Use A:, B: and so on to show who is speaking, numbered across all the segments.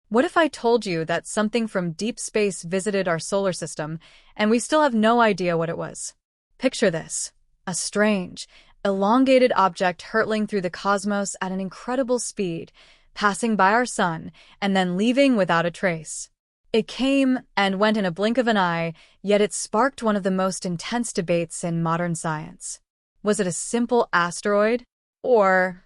A: What if I told you that something from deep space visited our solar system, and we still have no idea what it was? Picture this: a strange, elongated object hurtling through the cosmos at an incredible speed, passing by our sun, and then leaving without a trace. It came and went in a blink of an eye, yet it sparked one of the most intense debates in modern science. Was it a simple asteroid? Or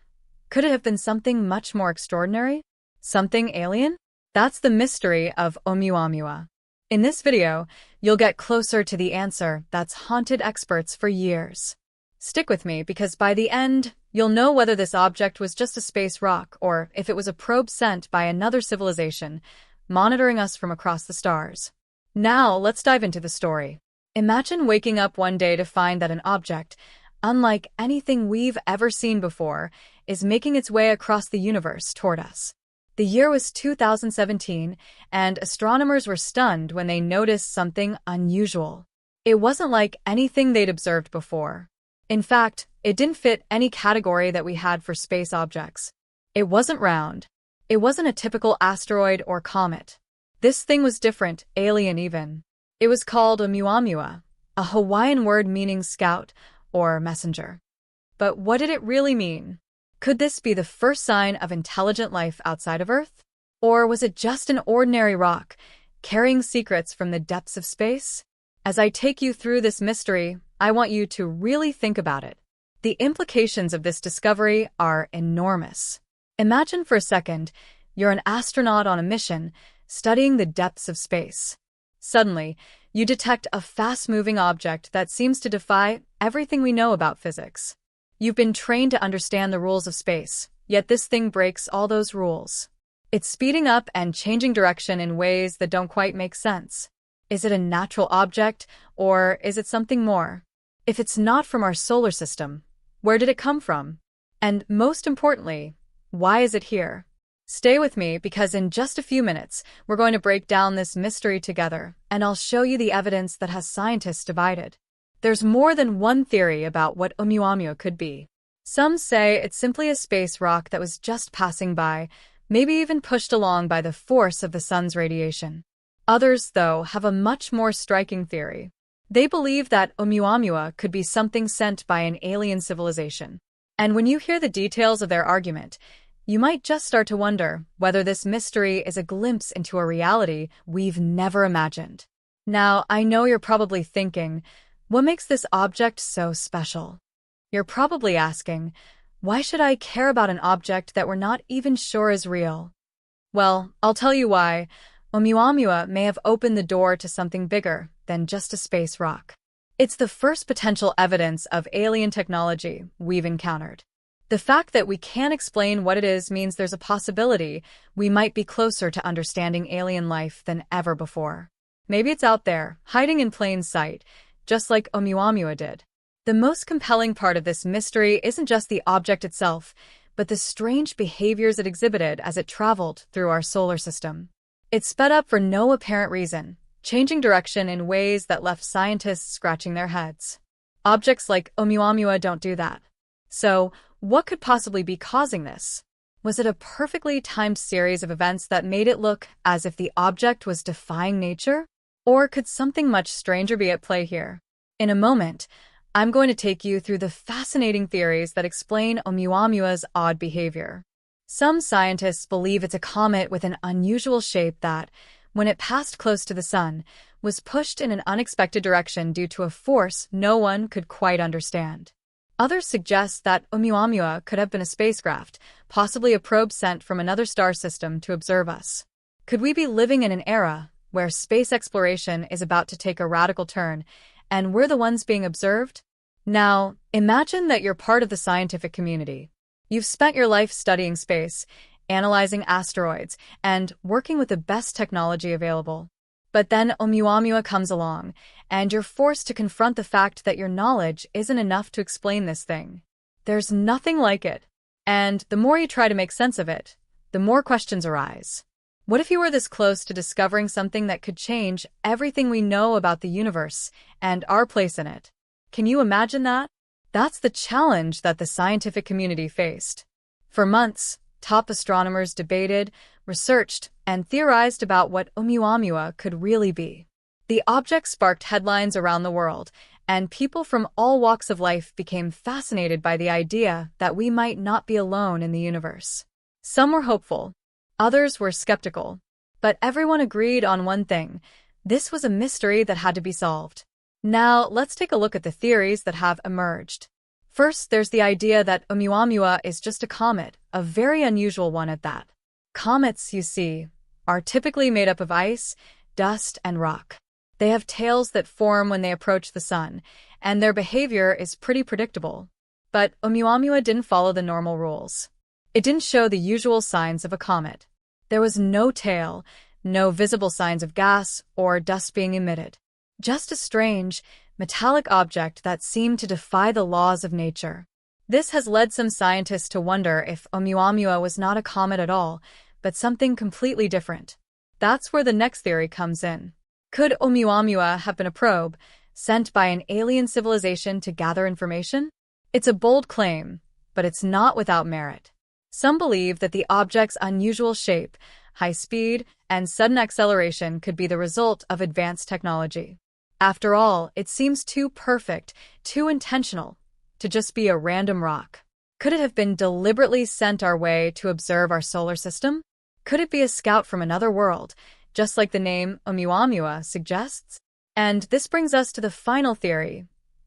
A: could it have been something much more extraordinary? Something alien? That's the mystery of Oumuamua. In this video, you'll get closer to the answer that's haunted experts for years. Stick with me because by the end, you'll know whether this object was just a space rock or if it was a probe sent by another civilization, monitoring us from across the stars. Now, let's dive into the story. Imagine waking up one day to find that an object, unlike anything we've ever seen before, is making its way across the universe toward us. The year was 2017, and astronomers were stunned when they noticed something unusual. It wasn't like anything they'd observed before. In fact, it didn't fit any category that we had for space objects. It wasn't round. It wasn't a typical asteroid or comet. This thing was different, alien even. It was called Oumuamua, a Hawaiian word meaning scout or messenger. But what did it really mean? Could this be the first sign of intelligent life outside of Earth? Or was it just an ordinary rock, carrying secrets from the depths of space? As I take you through this mystery, I want you to really think about it. The implications of this discovery are enormous. Imagine for a second, you're an astronaut on a mission, studying the depths of space. Suddenly, you detect a fast-moving object that seems to defy everything we know about physics. You've been trained to understand the rules of space, yet this thing breaks all those rules. It's speeding up and changing direction in ways that don't quite make sense. Is it a natural object, or is it something more? If it's not from our solar system, where did it come from? And most importantly, why is it here? Stay with me because in just a few minutes, we're going to break down this mystery together, and I'll show you the evidence that has scientists divided. There's more than one theory about what Oumuamua could be. Some say it's simply a space rock that was just passing by, maybe even pushed along by the force of the sun's radiation. Others, though, have a much more striking theory. They believe that Oumuamua could be something sent by an alien civilization. And when you hear the details of their argument, you might just start to wonder whether this mystery is a glimpse into a reality we've never imagined. Now, I know you're probably thinking, what makes this object so special? You're probably asking, why should I care about an object that we're not even sure is real? Well, I'll tell you why. Oumuamua may have opened the door to something bigger than just a space rock. It's the first potential evidence of alien technology we've encountered. The fact that we can't explain what it is means there's a possibility we might be closer to understanding alien life than ever before. Maybe it's out there, hiding in plain sight, just like Oumuamua did. The most compelling part of this mystery isn't just the object itself, but the strange behaviors it exhibited as it traveled through our solar system. It sped up for no apparent reason, changing direction in ways that left scientists scratching their heads. Objects like Oumuamua don't do that. So, what could possibly be causing this? Was it a perfectly timed series of events that made it look as if the object was defying nature? Or could something much stranger be at play here? In a moment, I'm going to take you through the fascinating theories that explain Oumuamua's odd behavior. Some scientists believe it's a comet with an unusual shape that, when it passed close to the sun, was pushed in an unexpected direction due to a force no one could quite understand. Others suggest that Oumuamua could have been a spacecraft, possibly a probe sent from another star system to observe us. Could we be living in an era where space exploration is about to take a radical turn, and we're the ones being observed? Now, imagine that you're part of the scientific community. You've spent your life studying space, analyzing asteroids, and working with the best technology available. But then Oumuamua comes along, and you're forced to confront the fact that your knowledge isn't enough to explain this thing. There's nothing like it. And the more you try to make sense of it, the more questions arise. What if you were this close to discovering something that could change everything we know about the universe and our place in it? Can you imagine that? That's the challenge that the scientific community faced. For months, Top astronomers debated, researched, and theorized about what Oumuamua could really be. The object sparked headlines around the world, and people from all walks of life became fascinated by the idea that we might not be alone in the universe. Some were hopeful, others were skeptical, but everyone agreed on one thing: this was a mystery that had to be solved. Now, let's take a look at the theories that have emerged. First, there's the idea that Oumuamua is just a comet, a very unusual one at that. Comets, you see, are typically made up of ice, dust, and rock. They have tails that form when they approach the sun, and their behavior is pretty predictable. But Oumuamua didn't follow the normal rules. It didn't show the usual signs of a comet. There was no tail, no visible signs of gas or dust being emitted. Just a strange, metallic object that seemed to defy the laws of nature. This has led some scientists to wonder if Oumuamua was not a comet at all, but something completely different. That's where the next theory comes in. Could Oumuamua have been a probe, sent by an alien civilization to gather information? It's a bold claim, but it's not without merit. Some believe that the object's unusual shape, high speed, and sudden acceleration could be the result of advanced technology. After all, it seems too perfect, too intentional, to just be a random rock. Could it have been deliberately sent our way to observe our solar system? Could it be a scout from another world, just like the name Oumuamua suggests? And this brings us to the final theory.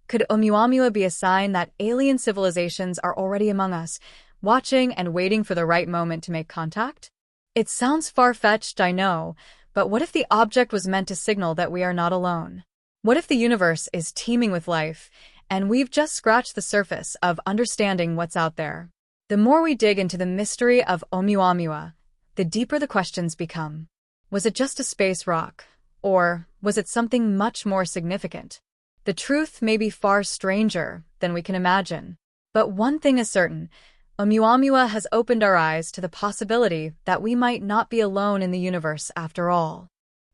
A: Could Oumuamua be a sign that alien civilizations are already among us, watching and waiting for the right moment to make contact? It sounds far-fetched, I know, but what if the object was meant to signal that we are not alone? What if the universe is teeming with life, and we've just scratched the surface of understanding what's out there? The more we dig into the mystery of Oumuamua, the deeper the questions become. Was it just a space rock? Or was it something much more significant? The truth may be far stranger than we can imagine. But one thing is certain: Oumuamua has opened our eyes to the possibility that we might not be alone in the universe after all.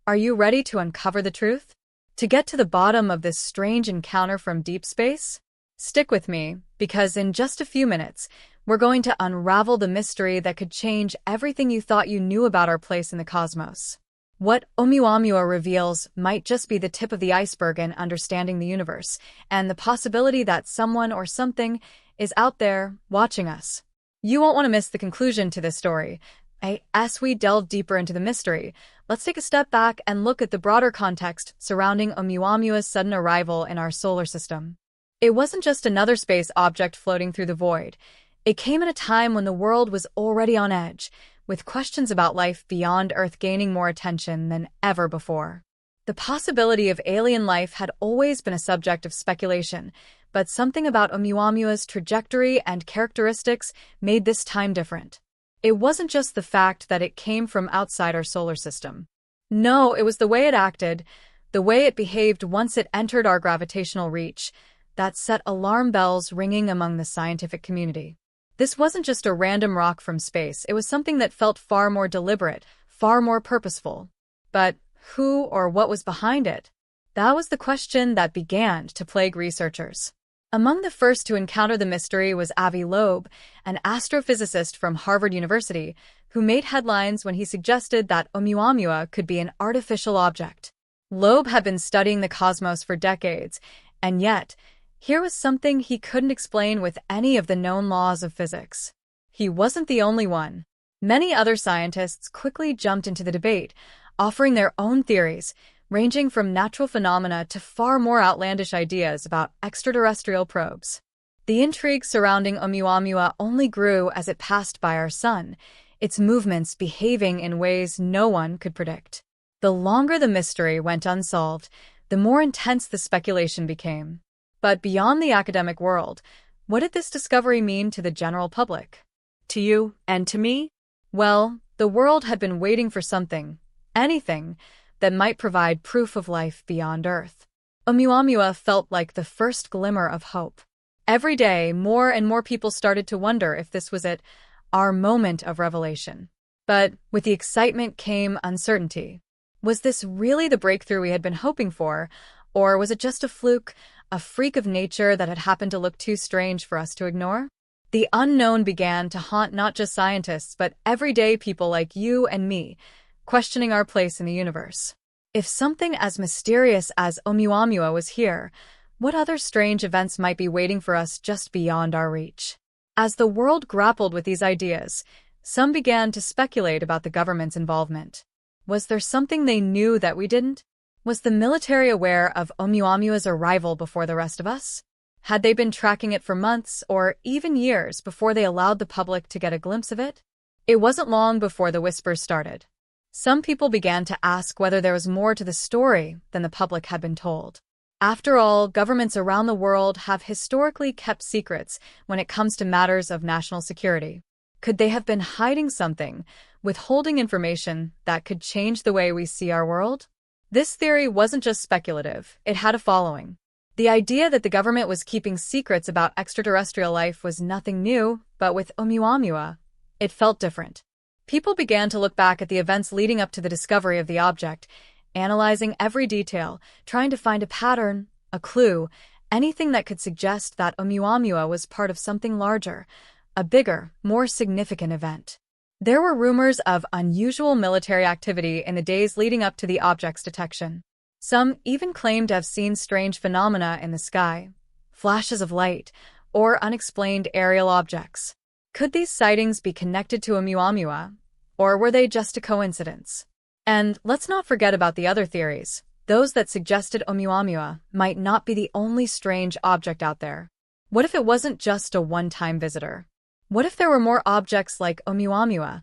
A: Are you ready to uncover the truth? To get to the bottom of this strange encounter from deep space? Stick with me, because in just a few minutes, we're going to unravel the mystery that could change everything you thought you knew about our place in the cosmos. What Oumuamua reveals might just be the tip of the iceberg in understanding the universe, and the possibility that someone or something is out there watching us. You won't want to miss the conclusion to this story. As we delve deeper into the mystery, let's take a step back and look at the broader context surrounding Oumuamua's sudden arrival in our solar system. It wasn't just another space object floating through the void. It came at a time when the world was already on edge, with questions about life beyond Earth gaining more attention than ever before. The possibility of alien life had always been a subject of speculation, but something about Oumuamua's trajectory and characteristics made this time different. It wasn't just the fact that it came from outside our solar system. No, it was the way it acted, the way it behaved once it entered our gravitational reach, that set alarm bells ringing among the scientific community. This wasn't just a random rock from space, it was something that felt far more deliberate, far more purposeful. But who or what was behind it? That was the question that began to plague researchers. Among the first to encounter the mystery was Avi Loeb, an astrophysicist from Harvard University, who made headlines when he suggested that Oumuamua could be an artificial object. Loeb had been studying the cosmos for decades, and yet, here was something he couldn't explain with any of the known laws of physics. He wasn't the only one. Many other scientists quickly jumped into the debate, offering their own theories, ranging from natural phenomena to far more outlandish ideas about extraterrestrial probes. The intrigue surrounding Oumuamua only grew as it passed by our sun, its movements behaving in ways no one could predict. The longer the mystery went unsolved, the more intense the speculation became. But beyond the academic world, what did this discovery mean to the general public? To you and to me? Well, the world had been waiting for something, anything, that might provide proof of life beyond Earth. Oumuamua felt like the first glimmer of hope. Every day, more and more people started to wonder if this was it, our moment of revelation. But with the excitement came uncertainty. Was this really the breakthrough we had been hoping for, or was it just a fluke, a freak of nature that had happened to look too strange for us to ignore? The unknown began to haunt not just scientists, but everyday people like you and me, questioning our place in the universe. If something as mysterious as Oumuamua was here, what other strange events might be waiting for us just beyond our reach? As the world grappled with these ideas, some began to speculate about the government's involvement. Was there something they knew that we didn't? Was the military aware of Oumuamua's arrival before the rest of us? Had they been tracking it for months or even years before they allowed the public to get a glimpse of it? It wasn't long before the whispers started. Some people began to ask whether there was more to the story than the public had been told. After all, governments around the world have historically kept secrets when it comes to matters of national security. Could they have been hiding something, withholding information that could change the way we see our world? This theory wasn't just speculative, it had a following. The idea that the government was keeping secrets about extraterrestrial life was nothing new, but with Oumuamua, it felt different. People began to look back at the events leading up to the discovery of the object, analyzing every detail, trying to find a pattern, a clue, anything that could suggest that Oumuamua was part of something larger, a bigger, more significant event. There were rumors of unusual military activity in the days leading up to the object's detection. Some even claimed to have seen strange phenomena in the sky, flashes of light, or unexplained aerial objects. Could these sightings be connected to Oumuamua, or were they just a coincidence? And let's not forget about the other theories, those that suggested Oumuamua might not be the only strange object out there. What if it wasn't just a one-time visitor? What if there were more objects like Oumuamua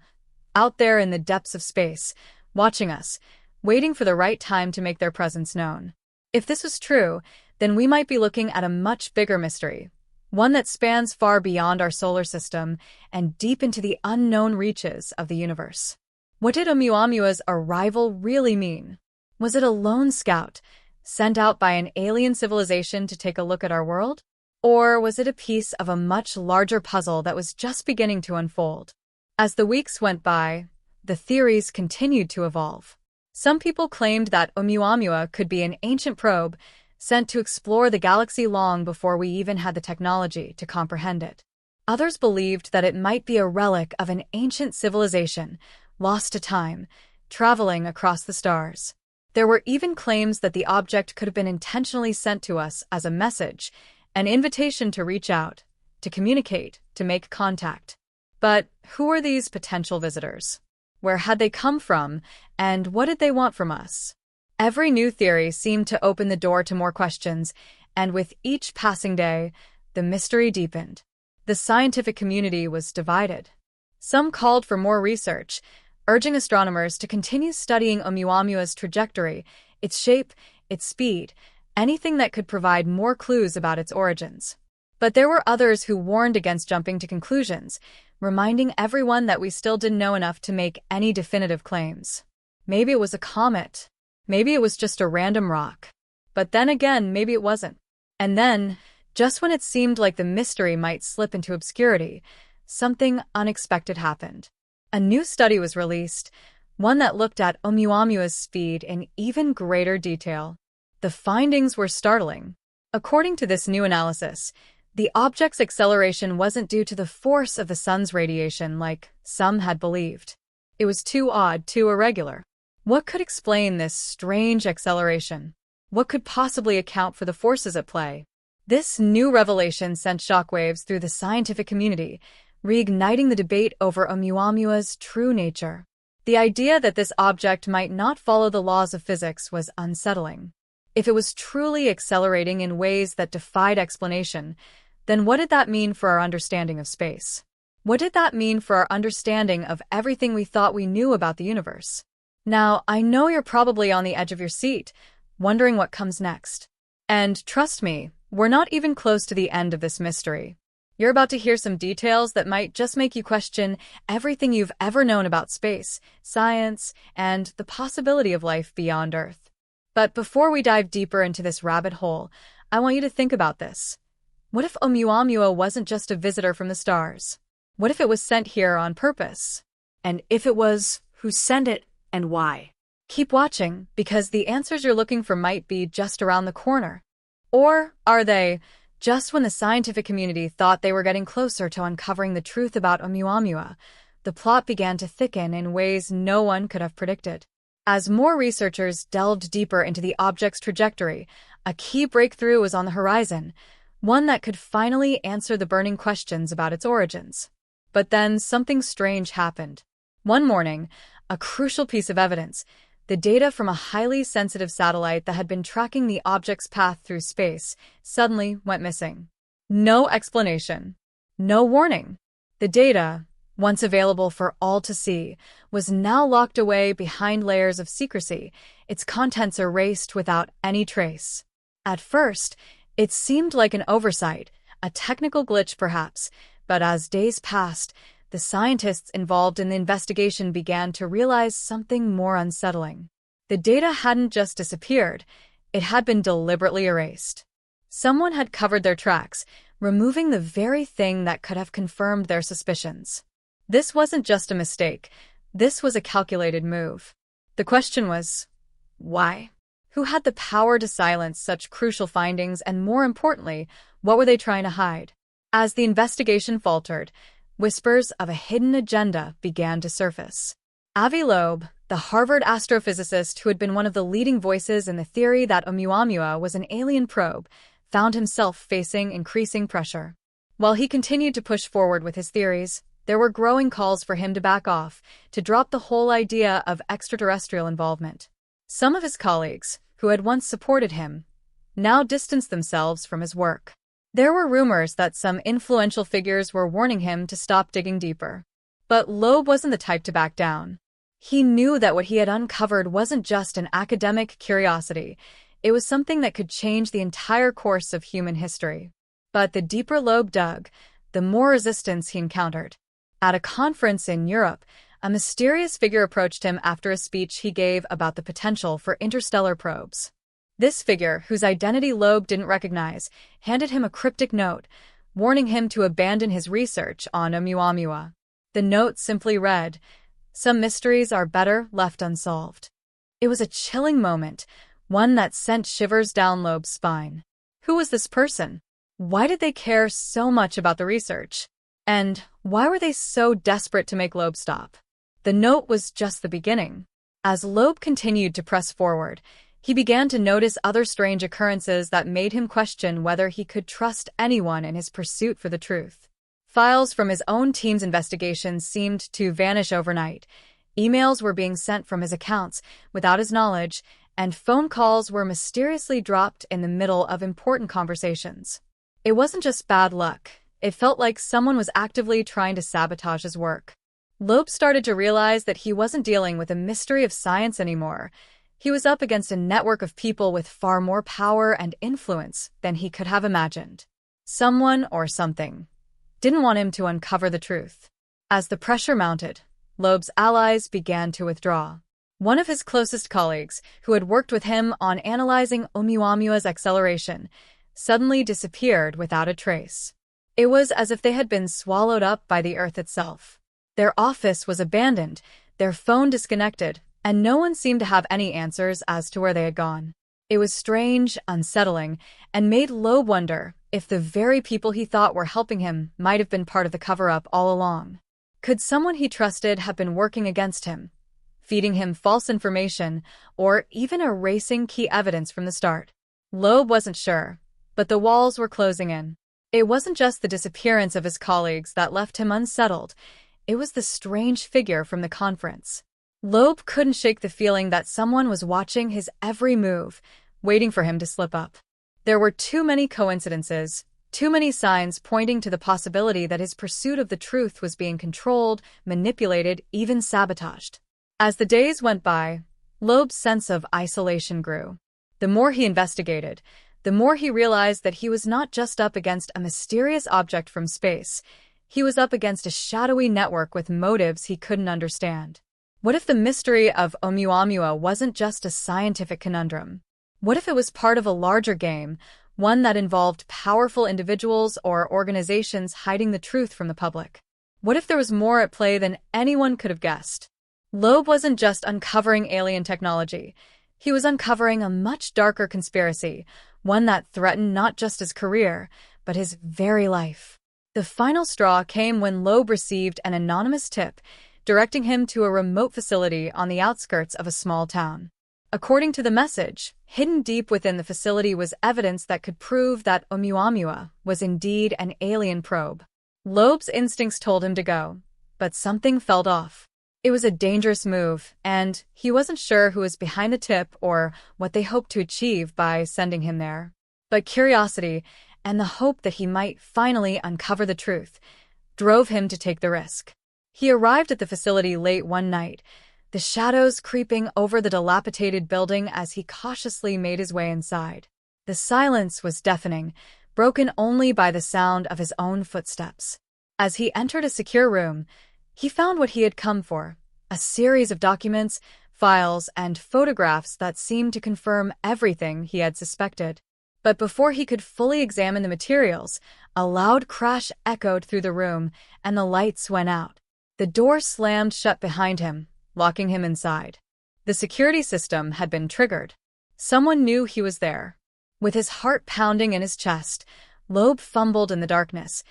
A: out there in the depths of space, watching us, waiting for the right time to make their presence known? If this was true, then we might be looking at a much bigger mystery, one that spans far beyond our solar system and deep into the unknown reaches of the universe. What did Oumuamua's arrival really mean? Was it a lone scout, sent out by an alien civilization to take a look at our world? Or was it a piece of a much larger puzzle that was just beginning to unfold? As the weeks went by, the theories continued to evolve. Some people claimed that Oumuamua could be an ancient probe sent to explore the galaxy long before we even had the technology to comprehend it. Others believed that it might be a relic of an ancient civilization, lost to time, traveling across the stars. There were even claims that the object could have been intentionally sent to us as a message, an invitation to reach out, to communicate, to make contact. But who were these potential visitors? Where had they come from, and what did they want from us? Every new theory seemed to open the door to more questions, and with each passing day, the mystery deepened. The scientific community was divided. Some called for more research, urging astronomers to continue studying Oumuamua's trajectory, its shape, its speed, anything that could provide more clues about its origins. But there were others who warned against jumping to conclusions, reminding everyone that we still didn't know enough to make any definitive claims. Maybe it was a comet. Maybe it was just a random rock. But then again, maybe it wasn't. And then, just when it seemed like the mystery might slip into obscurity, something unexpected happened. A new study was released, one that looked at Oumuamua's speed in even greater detail. The findings were startling. According to this new analysis, the object's acceleration wasn't due to the force of the sun's radiation like some had believed. It was too odd, too irregular. What could explain this strange acceleration? What could possibly account for the forces at play? This new revelation sent shockwaves through the scientific community, reigniting the debate over Oumuamua's true nature. The idea that this object might not follow the laws of physics was unsettling. If it was truly accelerating in ways that defied explanation, then what did that mean for our understanding of space? What did that mean for our understanding of everything we thought we knew about the universe? Now, I know you're probably on the edge of your seat, wondering what comes next. And trust me, we're not even close to the end of this mystery. You're about to hear some details that might just make you question everything you've ever known about space, science, and the possibility of life beyond Earth. But before we dive deeper into this rabbit hole, I want you to think about this. What if Oumuamua wasn't just a visitor from the stars? What if it was sent here on purpose? And if it was, who sent it and why? Keep watching, because the answers you're looking for might be just around the corner. Or are they? Just when the scientific community thought they were getting closer to uncovering the truth about Oumuamua, the plot began to thicken in ways no one could have predicted. As more researchers delved deeper into the object's trajectory, a key breakthrough was on the horizon, one that could finally answer the burning questions about its origins. But then something strange happened. One morning, a crucial piece of evidence, the data from a highly sensitive satellite that had been tracking the object's path through space, suddenly went missing. No explanation. No warning. The data, once available for all to see, was now locked away behind layers of secrecy, its contents erased without any trace. At first, it seemed like an oversight, a technical glitch perhaps, but as days passed, the scientists involved in the investigation began to realize something more unsettling. The data hadn't just disappeared, it had been deliberately erased. Someone had covered their tracks, removing the very thing that could have confirmed their suspicions. This wasn't just a mistake, this was a calculated move. The question was, why? Who had the power to silence such crucial findings, and more importantly, what were they trying to hide? As the investigation faltered, whispers of a hidden agenda began to surface. Avi Loeb, the Harvard astrophysicist who had been one of the leading voices in the theory that Oumuamua was an alien probe, found himself facing increasing pressure. While he continued to push forward with his theories, there were growing calls for him to back off, to drop the whole idea of extraterrestrial involvement. Some of his colleagues, who had once supported him, now distanced themselves from his work. There were rumors that some influential figures were warning him to stop digging deeper. But Loeb wasn't the type to back down. He knew that what he had uncovered wasn't just an academic curiosity, it was something that could change the entire course of human history. But the deeper Loeb dug, the more resistance he encountered. At a conference in Europe, a mysterious figure approached him after a speech he gave about the potential for interstellar probes. This figure, whose identity Loeb didn't recognize, handed him a cryptic note, warning him to abandon his research on Oumuamua. The note simply read, "Some mysteries are better left unsolved." It was a chilling moment, one that sent shivers down Loeb's spine. Who was this person? Why did they care so much about the research? And why were they so desperate to make Loeb stop? The note was just the beginning. As Loeb continued to press forward, he began to notice other strange occurrences that made him question whether he could trust anyone in his pursuit for the truth. Files from his own team's investigations seemed to vanish overnight. Emails were being sent from his accounts without his knowledge, and phone calls were mysteriously dropped in the middle of important conversations. It wasn't just bad luck. It felt like someone was actively trying to sabotage his work. Loeb started to realize that he wasn't dealing with a mystery of science anymore. He was up against a network of people with far more power and influence than he could have imagined. Someone or something didn't want him to uncover the truth. As the pressure mounted, Loeb's allies began to withdraw. One of his closest colleagues, who had worked with him on analyzing Oumuamua's acceleration, suddenly disappeared without a trace. It was as if they had been swallowed up by the Earth itself. Their office was abandoned, their phone disconnected, and no one seemed to have any answers as to where they had gone. It was strange, unsettling, and made Loeb wonder if the very people he thought were helping him might have been part of the cover-up all along. Could someone he trusted have been working against him, feeding him false information, or even erasing key evidence from the start? Loeb wasn't sure, but the walls were closing in. It wasn't just the disappearance of his colleagues that left him unsettled, it was the strange figure from the conference. Loeb couldn't shake the feeling that someone was watching his every move, waiting for him to slip up. There were too many coincidences, too many signs pointing to the possibility that his pursuit of the truth was being controlled, manipulated, even sabotaged. As the days went by, Loeb's sense of isolation grew. The more he investigated, the more he realized that he was not just up against a mysterious object from space, he was up against a shadowy network with motives he couldn't understand. What if the mystery of Oumuamua wasn't just a scientific conundrum? What if it was part of a larger game, one that involved powerful individuals or organizations hiding the truth from the public? What if there was more at play than anyone could have guessed? Loeb wasn't just uncovering alien technology. He was uncovering a much darker conspiracy, one that threatened not just his career, but his very life. The final straw came when Loeb received an anonymous tip, directing him to a remote facility on the outskirts of a small town. According to the message, hidden deep within the facility was evidence that could prove that Oumuamua was indeed an alien probe. Loeb's instincts told him to go, but something felt off. It was a dangerous move, and he wasn't sure who was behind the tip or what they hoped to achieve by sending him there. But curiosity and the hope that he might finally uncover the truth drove him to take the risk. He arrived at the facility late one night, the shadows creeping over the dilapidated building as he cautiously made his way inside. The silence was deafening, broken only by the sound of his own footsteps. As he entered a secure room, he found what he had come for, a series of documents, files, and photographs that seemed to confirm everything he had suspected. But before he could fully examine the materials, a loud crash echoed through the room, and the lights went out. The door slammed shut behind him, locking him inside. The security system had been triggered. Someone knew he was there. With his heart pounding in his chest, Loeb fumbled in the darkness,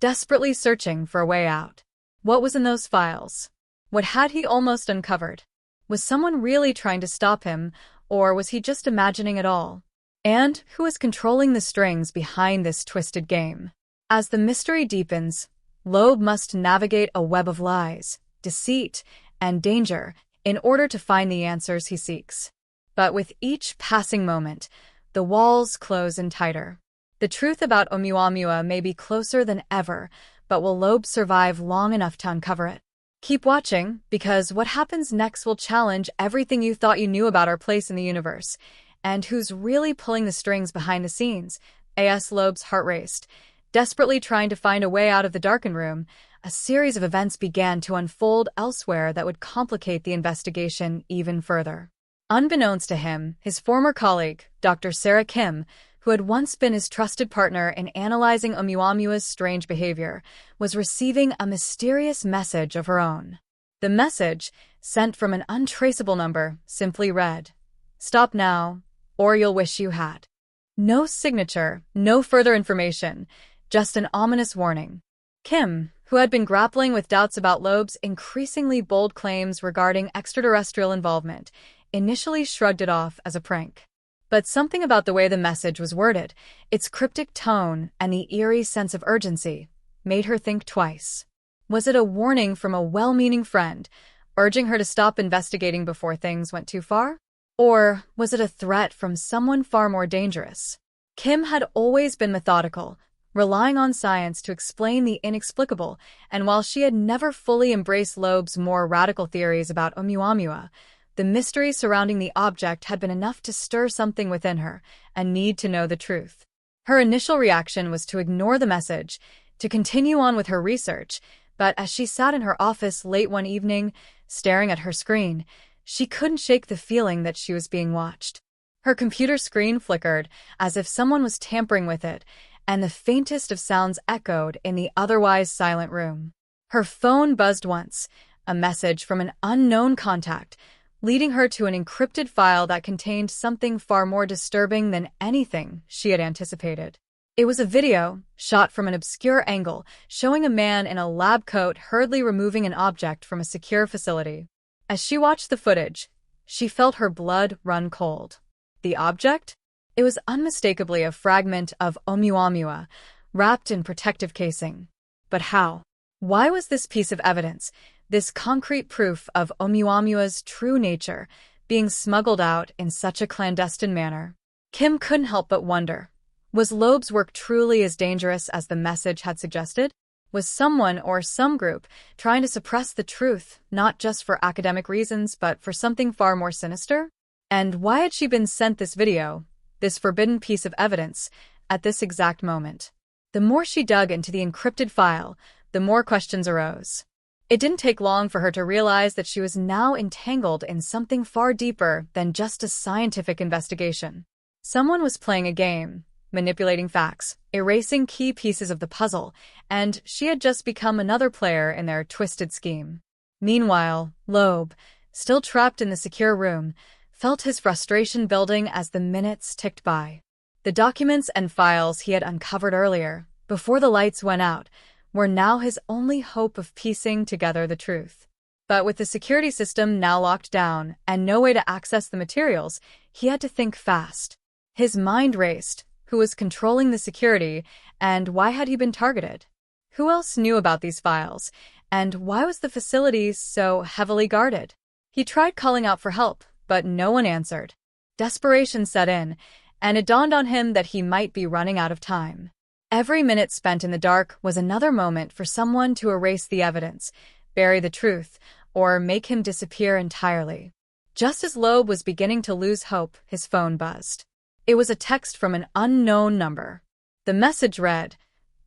A: desperately searching for a way out. What was in those files? What had he almost uncovered? Was someone really trying to stop him, or was he just imagining it all? And who is controlling the strings behind this twisted game? As the mystery deepens, Loeb must navigate a web of lies, deceit, and danger in order to find the answers he seeks. But with each passing moment, the walls close in tighter. The truth about Oumuamua may be closer than ever, but will Loeb survive long enough to uncover it? Keep watching, because what happens next will challenge everything you thought you knew about our place in the universe. And who's really pulling the strings behind the scenes? A.S. Loeb's heart raced. Desperately trying to find a way out of the darkened room, a series of events began to unfold elsewhere that would complicate the investigation even further. Unbeknownst to him, his former colleague, Dr. Sarah Kim, who had once been his trusted partner in analyzing Oumuamua's strange behavior, was receiving a mysterious message of her own. The message, sent from an untraceable number, simply read, "Stop now, or you'll wish you had." No signature, no further information, just an ominous warning. Kim, who had been grappling with doubts about Loeb's increasingly bold claims regarding extraterrestrial involvement, initially shrugged it off as a prank. But something about the way the message was worded, its cryptic tone, and the eerie sense of urgency, made her think twice. Was it a warning from a well-meaning friend, urging her to stop investigating before things went too far? Or was it a threat from someone far more dangerous? Kim had always been methodical, relying on science to explain the inexplicable, and while she had never fully embraced Loeb's more radical theories about Oumuamua, the mystery surrounding the object had been enough to stir something within her, a need to know the truth. Her initial reaction was to ignore the message, to continue on with her research, but as she sat in her office late one evening, staring at her screen, she couldn't shake the feeling that she was being watched. Her computer screen flickered, as if someone was tampering with it, and the faintest of sounds echoed in the otherwise silent room. Her phone buzzed once, a message from an unknown contact, leading her to an encrypted file that contained something far more disturbing than anything she had anticipated. It was a video, shot from an obscure angle, showing a man in a lab coat hurriedly removing an object from a secure facility. As she watched the footage, she felt her blood run cold. The object? It was unmistakably a fragment of Oumuamua, wrapped in protective casing. But how? Why was this piece of evidence, this concrete proof of Oumuamua's true nature, being smuggled out in such a clandestine manner? Kim couldn't help but wonder. Was Loeb's work truly as dangerous as the message had suggested? Was someone or some group trying to suppress the truth, not just for academic reasons, but for something far more sinister? And why had she been sent this video, this forbidden piece of evidence, at this exact moment? The more she dug into the encrypted file, the more questions arose. It didn't take long for her to realize that she was now entangled in something far deeper than just a scientific investigation. Someone was playing a game, manipulating facts, erasing key pieces of the puzzle, and she had just become another player in their twisted scheme. Meanwhile, Loeb, still trapped in the secure room, felt his frustration building as the minutes ticked by. The documents and files he had uncovered earlier, before the lights went out, were now his only hope of piecing together the truth. But with the security system now locked down and no way to access the materials, he had to think fast. His mind raced. Who was controlling the security, and why had he been targeted? Who else knew about these files, and why was the facility so heavily guarded? He tried calling out for help, but no one answered. Desperation set in, and it dawned on him that he might be running out of time. Every minute spent in the dark was another moment for someone to erase the evidence, bury the truth, or make him disappear entirely. Just as Loeb was beginning to lose hope, his phone buzzed. It was a text from an unknown number. The message read,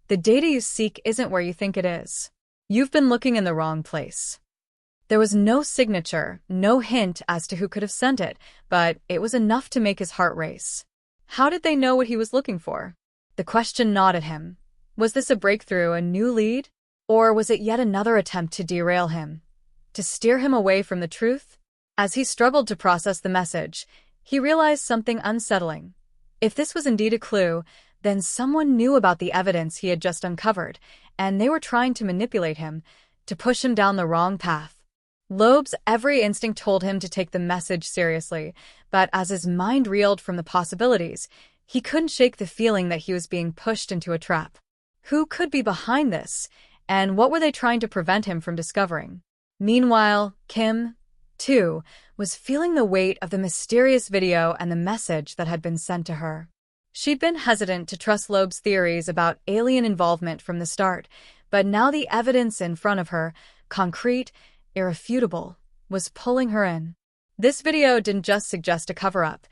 A: "The data you seek isn't where you think it is. You've been looking in the wrong place." There was no signature, no hint as to who could have sent it, but it was enough to make his heart race. How did they know what he was looking for? The question gnawed at him. Was this a breakthrough, a new lead? Or was it yet another attempt to derail him? To steer him away from the truth? As he struggled to process the message, he realized something unsettling. If this was indeed a clue, then someone knew about the evidence he had just uncovered, and they were trying to manipulate him, to push him down the wrong path. Loeb's every instinct told him to take the message seriously, but as his mind reeled from the possibilities, he couldn't shake the feeling that he was being pushed into a trap. Who could be behind this, and what were they trying to prevent him from discovering? Meanwhile, Kim, too, was feeling the weight of the mysterious video and the message that had been sent to her. She'd been hesitant to trust Loeb's theories about alien involvement from the start, but now the evidence in front of her, concrete, irrefutable, was pulling her in. This video didn't just suggest a cover-up.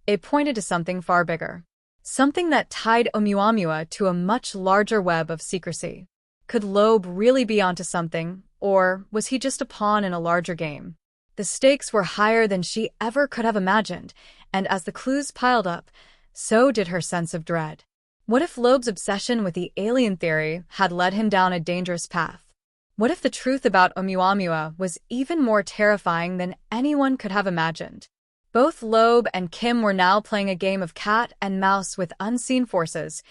A: It pointed to something far bigger. Something that tied Oumuamua to a much larger web of secrecy. Could Loeb really be onto something, or was he just a pawn in a larger game? The stakes were higher than she ever could have imagined, and as the clues piled up, so did her sense of dread. What if Loeb's obsession with the alien theory had led him down a dangerous path? What if the truth about Oumuamua was even more terrifying than anyone could have imagined? Both Loeb and Kim were now playing a game of cat and mouse with unseen forces.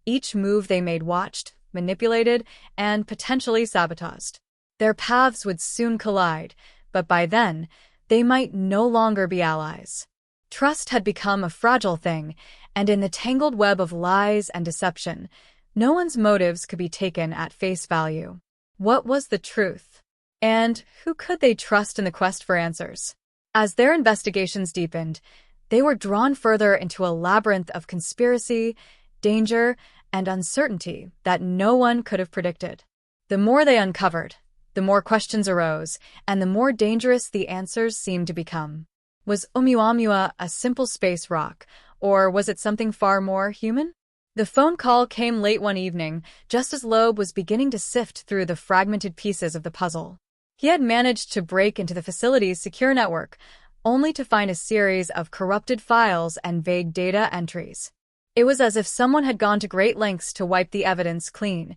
A: Each move they made watched, manipulated, and potentially sabotaged. Their paths would soon collide, but by then, they might no longer be allies. Trust had become a fragile thing, and in the tangled web of lies and deception, no one's motives could be taken at face value. What was the truth? And who could they trust in the quest for answers? As their investigations deepened, they were drawn further into a labyrinth of conspiracy, danger, and uncertainty that no one could have predicted. The more they uncovered, the more questions arose, and the more dangerous the answers seemed to become. Was Oumuamua a simple space rock, or was it something far more human? The phone call came late one evening, just as Loeb was beginning to sift through the fragmented pieces of the puzzle. He had managed to break into the facility's secure network, only to find a series of corrupted files and vague data entries. It was as if someone had gone to great lengths to wipe the evidence clean.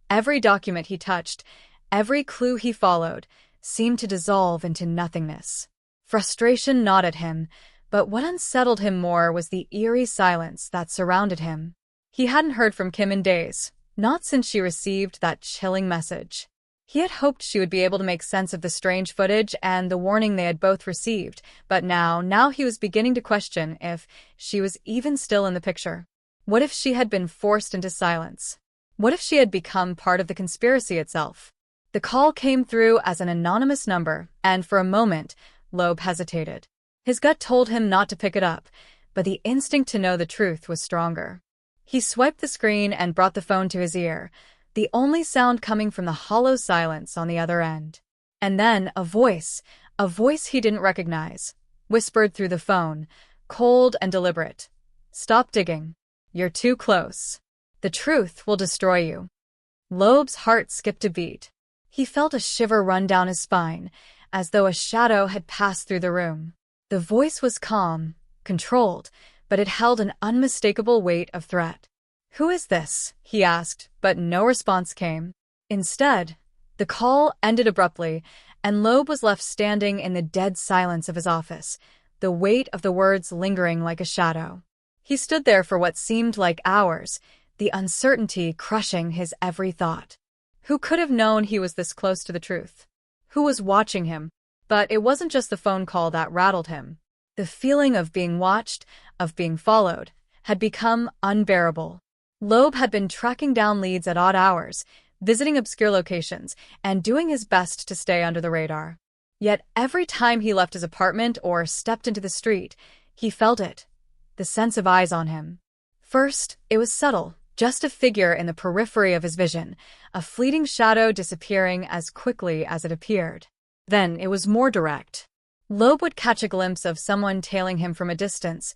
A: Every document he touched, every clue he followed, seemed to dissolve into nothingness. Frustration gnawed at him, but what unsettled him more was the eerie silence that surrounded him. He hadn't heard from Kim in days, not since she received that chilling message. He had hoped she would be able to make sense of the strange footage and the warning they had both received, but now he was beginning to question if she was even still in the picture. What if she had been forced into silence? What if she had become part of the conspiracy itself? The call came through as an anonymous number, and for a moment, Loeb hesitated. His gut told him not to pick it up, but the instinct to know the truth was stronger. He swiped the screen and brought the phone to his ear, the only sound coming from the hollow silence on the other end. And then a voice he didn't recognize, whispered through the phone, cold and deliberate. "Stop digging. You're too close. The truth will destroy you." Loeb's heart skipped a beat. He felt a shiver run down his spine, as though a shadow had passed through the room. The voice was calm, controlled, but it held an unmistakable weight of threat. "Who is this?" he asked, but no response came. Instead, the call ended abruptly, and Loeb was left standing in the dead silence of his office, the weight of the words lingering like a shadow. He stood there for what seemed like hours, the uncertainty crushing his every thought. Who could have known he was this close to the truth? Who was watching him? But it wasn't just the phone call that rattled him. The feeling of being watched, of being followed, had become unbearable. Loeb had been tracking down leads at odd hours, visiting obscure locations, and doing his best to stay under the radar. Yet every time he left his apartment or stepped into the street, he felt it, the sense of eyes on him. First, it was subtle, just a figure in the periphery of his vision, a fleeting shadow disappearing as quickly as it appeared. Then it was more direct. Loeb would catch a glimpse of someone tailing him from a distance,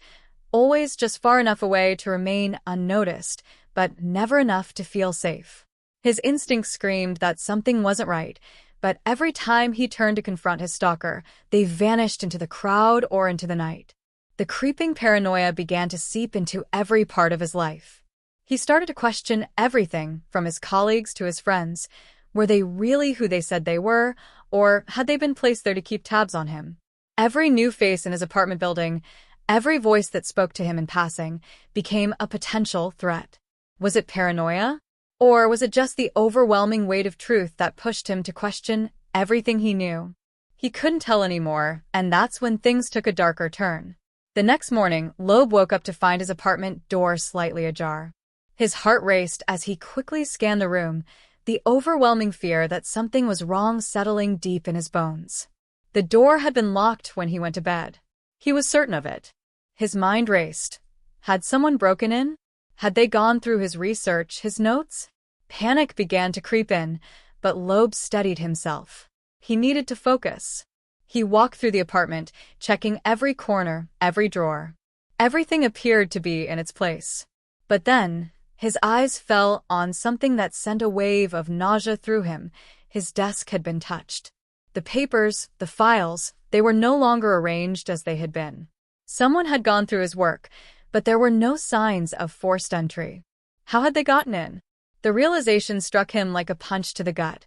A: always just far enough away to remain unnoticed, but never enough to feel safe. His instincts screamed that something wasn't right, but every time he turned to confront his stalker, they vanished into the crowd or into the night. The creeping paranoia began to seep into every part of his life. He started to question everything, from his colleagues to his friends. Were they really who they said they were, or had they been placed there to keep tabs on him? Every new face in his apartment building, every voice that spoke to him in passing, became a potential threat. Was it paranoia? Or was it just the overwhelming weight of truth that pushed him to question everything he knew? He couldn't tell anymore, and that's when things took a darker turn. The next morning, Loeb woke up to find his apartment door slightly ajar. His heart raced as he quickly scanned the room, the overwhelming fear that something was wrong settling deep in his bones. The door had been locked when he went to bed. He was certain of it. His mind raced. Had someone broken in? Had they gone through his research, his notes? Panic began to creep in, but Loeb steadied himself. He needed to focus. He walked through the apartment, checking every corner, every drawer. Everything appeared to be in its place. But then, his eyes fell on something that sent a wave of nausea through him. His desk had been touched. The papers, the files, they were no longer arranged as they had been. Someone had gone through his work, but there were no signs of forced entry. How had they gotten in? The realization struck him like a punch to the gut.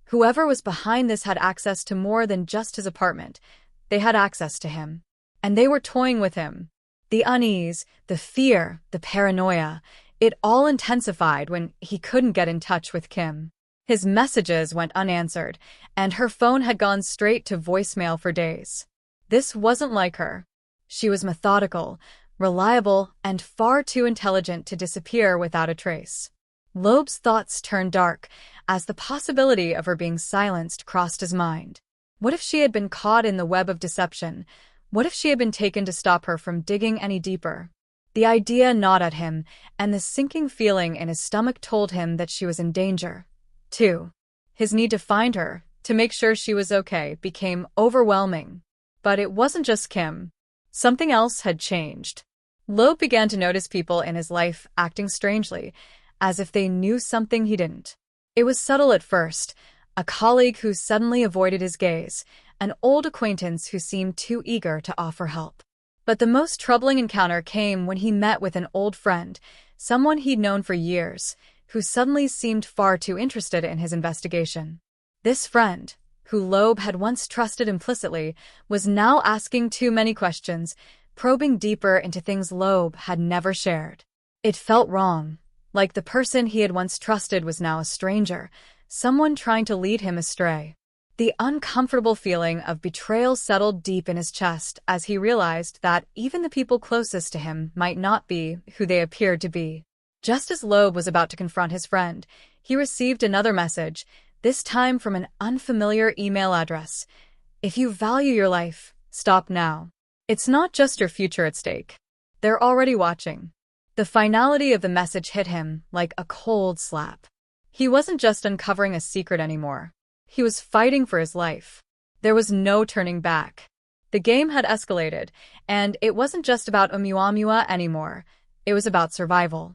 A: Whoever was behind this had access to more than just his apartment. They had access to him. And they were toying with him. The unease, the fear, the paranoia, it all intensified when he couldn't get in touch with Kim. His messages went unanswered, and her phone had gone straight to voicemail for days. This wasn't like her. She was methodical, reliable, and far too intelligent to disappear without a trace. Loeb's thoughts turned dark as the possibility of her being silenced crossed his mind. What if she had been caught in the web of deception? What if she had been taken to stop her from digging any deeper? The idea gnawed at him, and the sinking feeling in his stomach told him that she was in danger. 2. His need to find her, to make sure she was okay, became overwhelming. But it wasn't just Kim. Something else had changed. Loeb began to notice people in his life acting strangely, as if they knew something he didn't. It was subtle at first, a colleague who suddenly avoided his gaze, an old acquaintance who seemed too eager to offer help. But the most troubling encounter came when he met with an old friend, someone he'd known for years, who suddenly seemed far too interested in his investigation. This friend, who Loeb had once trusted implicitly, was now asking too many questions, probing deeper into things Loeb had never shared. It felt wrong, like the person he had once trusted was now a stranger, someone trying to lead him astray. The uncomfortable feeling of betrayal settled deep in his chest as he realized that even the people closest to him might not be who they appeared to be. Just as Loeb was about to confront his friend, he received another message, this time from an unfamiliar email address. If you value your life, stop now. It's not just your future at stake. They're already watching. The finality of the message hit him like a cold slap. He wasn't just uncovering a secret anymore. He was fighting for his life. There was no turning back. The game had escalated, and it wasn't just about Oumuamua anymore. It was about survival.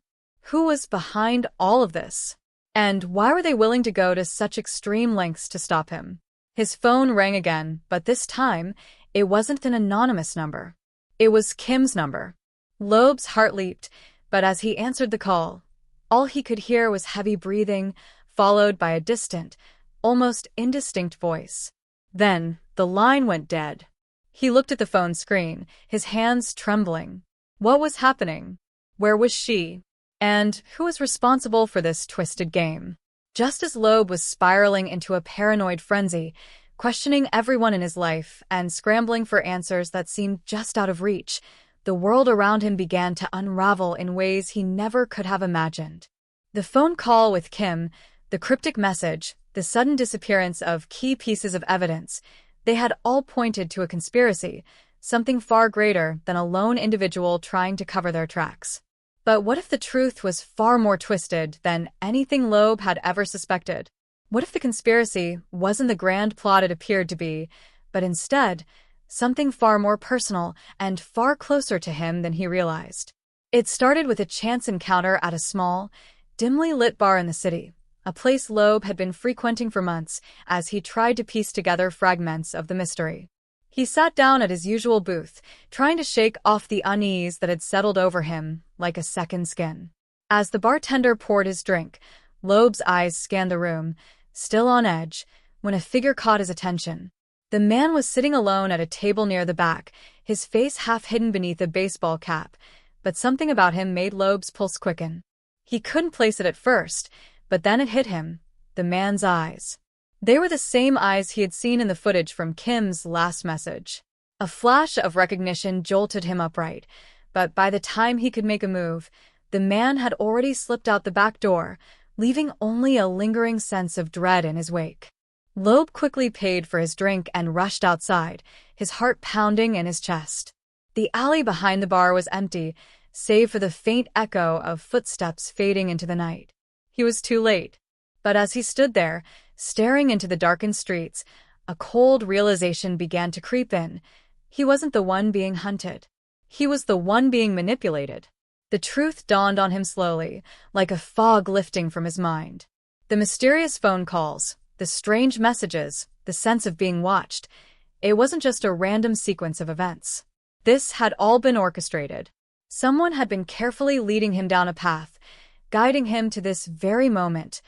A: Who was behind all of this? And why were they willing to go to such extreme lengths to stop him? His phone rang again, but this time, it wasn't an anonymous number. It was Kim's number. Loeb's heart leaped, but as he answered the call, all he could hear was heavy breathing, followed by a distant, almost indistinct voice. Then, the line went dead. He looked at the phone screen, his hands trembling. What was happening? Where was she? And who was responsible for this twisted game? Just as Loeb was spiraling into a paranoid frenzy, questioning everyone in his life and scrambling for answers that seemed just out of reach, the world around him began to unravel in ways he never could have imagined. The phone call with Kim, the cryptic message, the sudden disappearance of key pieces of evidence, they had all pointed to a conspiracy, something far greater than a lone individual trying to cover their tracks. But what if the truth was far more twisted than anything Loeb had ever suspected? What if the conspiracy wasn't the grand plot it appeared to be, but instead something far more personal and far closer to him than he realized? It started with a chance encounter at a small, dimly lit bar in the city, a place Loeb had been frequenting for months as he tried to piece together fragments of the mystery. He sat down at his usual booth, trying to shake off the unease that had settled over him like a second skin. As the bartender poured his drink, Loeb's eyes scanned the room, still on edge, when a figure caught his attention. The man was sitting alone at a table near the back, his face half hidden beneath a baseball cap, but something about him made Loeb's pulse quicken. He couldn't place it at first, but then it hit him, the man's eyes. They were the same eyes he had seen in the footage from Kim's last message. A flash of recognition jolted him upright, but by the time he could make a move, the man had already slipped out the back door, leaving only a lingering sense of dread in his wake. Loeb quickly paid for his drink and rushed outside, his heart pounding in his chest. The alley behind the bar was empty, save for the faint echo of footsteps fading into the night. He was too late. But as he stood there, staring into the darkened streets, a cold realization began to creep in. He wasn't the one being hunted. He was the one being manipulated. The truth dawned on him slowly, like a fog lifting from his mind. The mysterious phone calls, the strange messages, the sense of being watched. It wasn't just a random sequence of events. This had all been orchestrated. Someone had been carefully leading him down a path, guiding him to this very moment,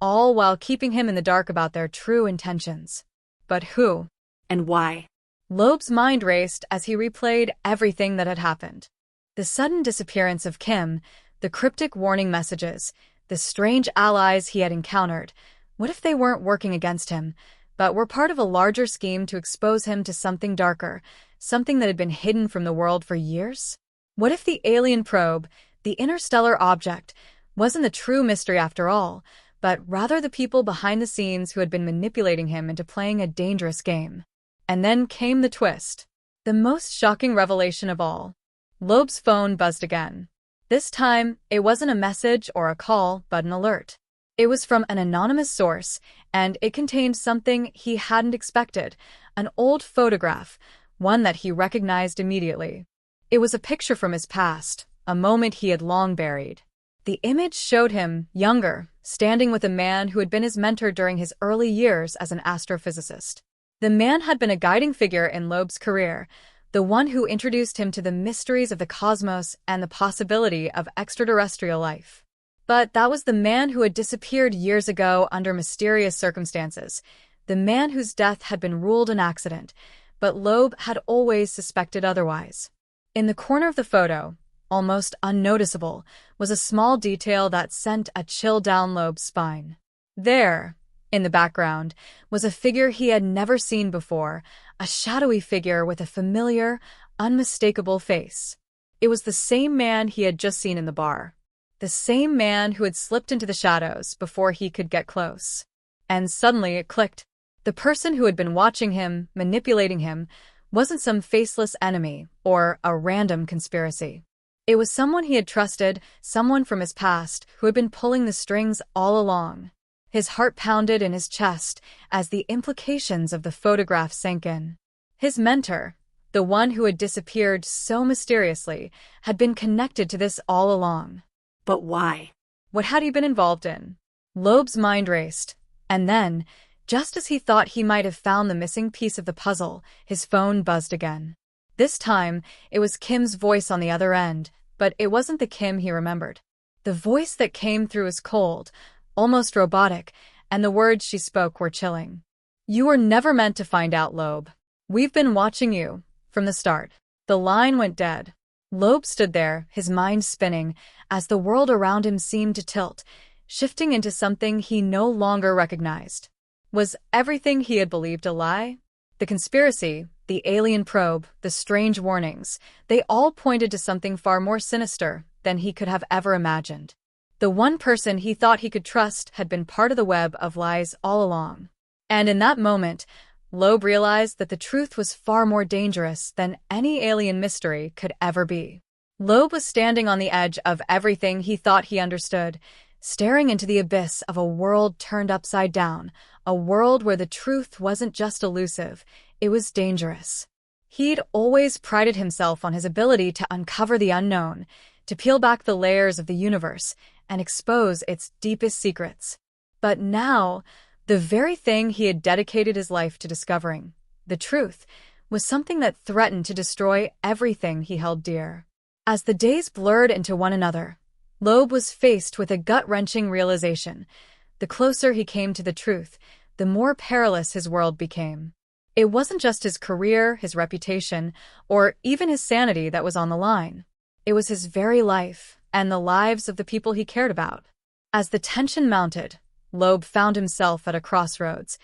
A: all while keeping him in the dark about their true intentions. But who?
B: And why?
A: Loeb's mind raced as he replayed everything that had happened. The sudden disappearance of Kim, the cryptic warning messages, the strange allies he had encountered. What if they weren't working against him, but were part of a larger scheme to expose him to something darker, something that had been hidden from the world for years? What if the alien probe, the interstellar object, wasn't the true mystery after all, but rather the people behind the scenes who had been manipulating him into playing a dangerous game? And then came the twist. The most shocking revelation of all. Loeb's phone buzzed again. This time, it wasn't a message or a call, but an alert. It was from an anonymous source, and it contained something he hadn't expected, an old photograph, one that he recognized immediately. It was a picture from his past, a moment he had long buried. The image showed him, younger, standing with a man who had been his mentor during his early years as an astrophysicist. The man had been a guiding figure in Loeb's career, the one who introduced him to the mysteries of the cosmos and the possibility of extraterrestrial life. But that was the man who had disappeared years ago under mysterious circumstances, the man whose death had been ruled an accident, but Loeb had always suspected otherwise. In the corner of the photo, almost unnoticeable, was a small detail that sent a chill down Loeb's spine. There, in the background, was a figure he had never seen before, a shadowy figure with a familiar, unmistakable face. It was the same man he had just seen in the bar. The same man who had slipped into the shadows before he could get close. And suddenly it clicked. The person who had been watching him, manipulating him, wasn't some faceless enemy or a random conspiracy. It was someone he had trusted, someone from his past who had been pulling the strings all along. His heart pounded in his chest as the implications of the photograph sank in. His mentor, the one who had disappeared so mysteriously, had been connected to this all along.
B: But why?
A: What had he been involved in? Loeb's mind raced, and then, just as he thought he might have found the missing piece of the puzzle, his phone buzzed again. This time, it was Kim's voice on the other end, but it wasn't the Kim he remembered. The voice that came through was cold, almost robotic, and the words she spoke were chilling. "You were never meant to find out, Loeb. We've been watching you, from the start." The line went dead. Loeb stood there, his mind spinning, as the world around him seemed to tilt, shifting into something he no longer recognized. Was everything he had believed a lie? The conspiracy, the alien probe, the strange warnings, they all pointed to something far more sinister than he could have ever imagined. The one person he thought he could trust had been part of the web of lies all along. And in that moment, Loeb realized that the truth was far more dangerous than any alien mystery could ever be. Loeb was standing on the edge of everything he thought he understood, staring into the abyss of a world turned upside down, a world where the truth wasn't just elusive, it was dangerous. He'd always prided himself on his ability to uncover the unknown, to peel back the layers of the universe and expose its deepest secrets. But now, the very thing he had dedicated his life to discovering, the truth, was something that threatened to destroy everything he held dear. As the days blurred into one another, Loeb was faced with a gut-wrenching realization. The closer he came to the truth, the more perilous his world became. It wasn't just his career, his reputation, or even his sanity that was on the line. It was his very life, and the lives of the people he cared about. As the tension mounted, Loeb found himself at a crossroads,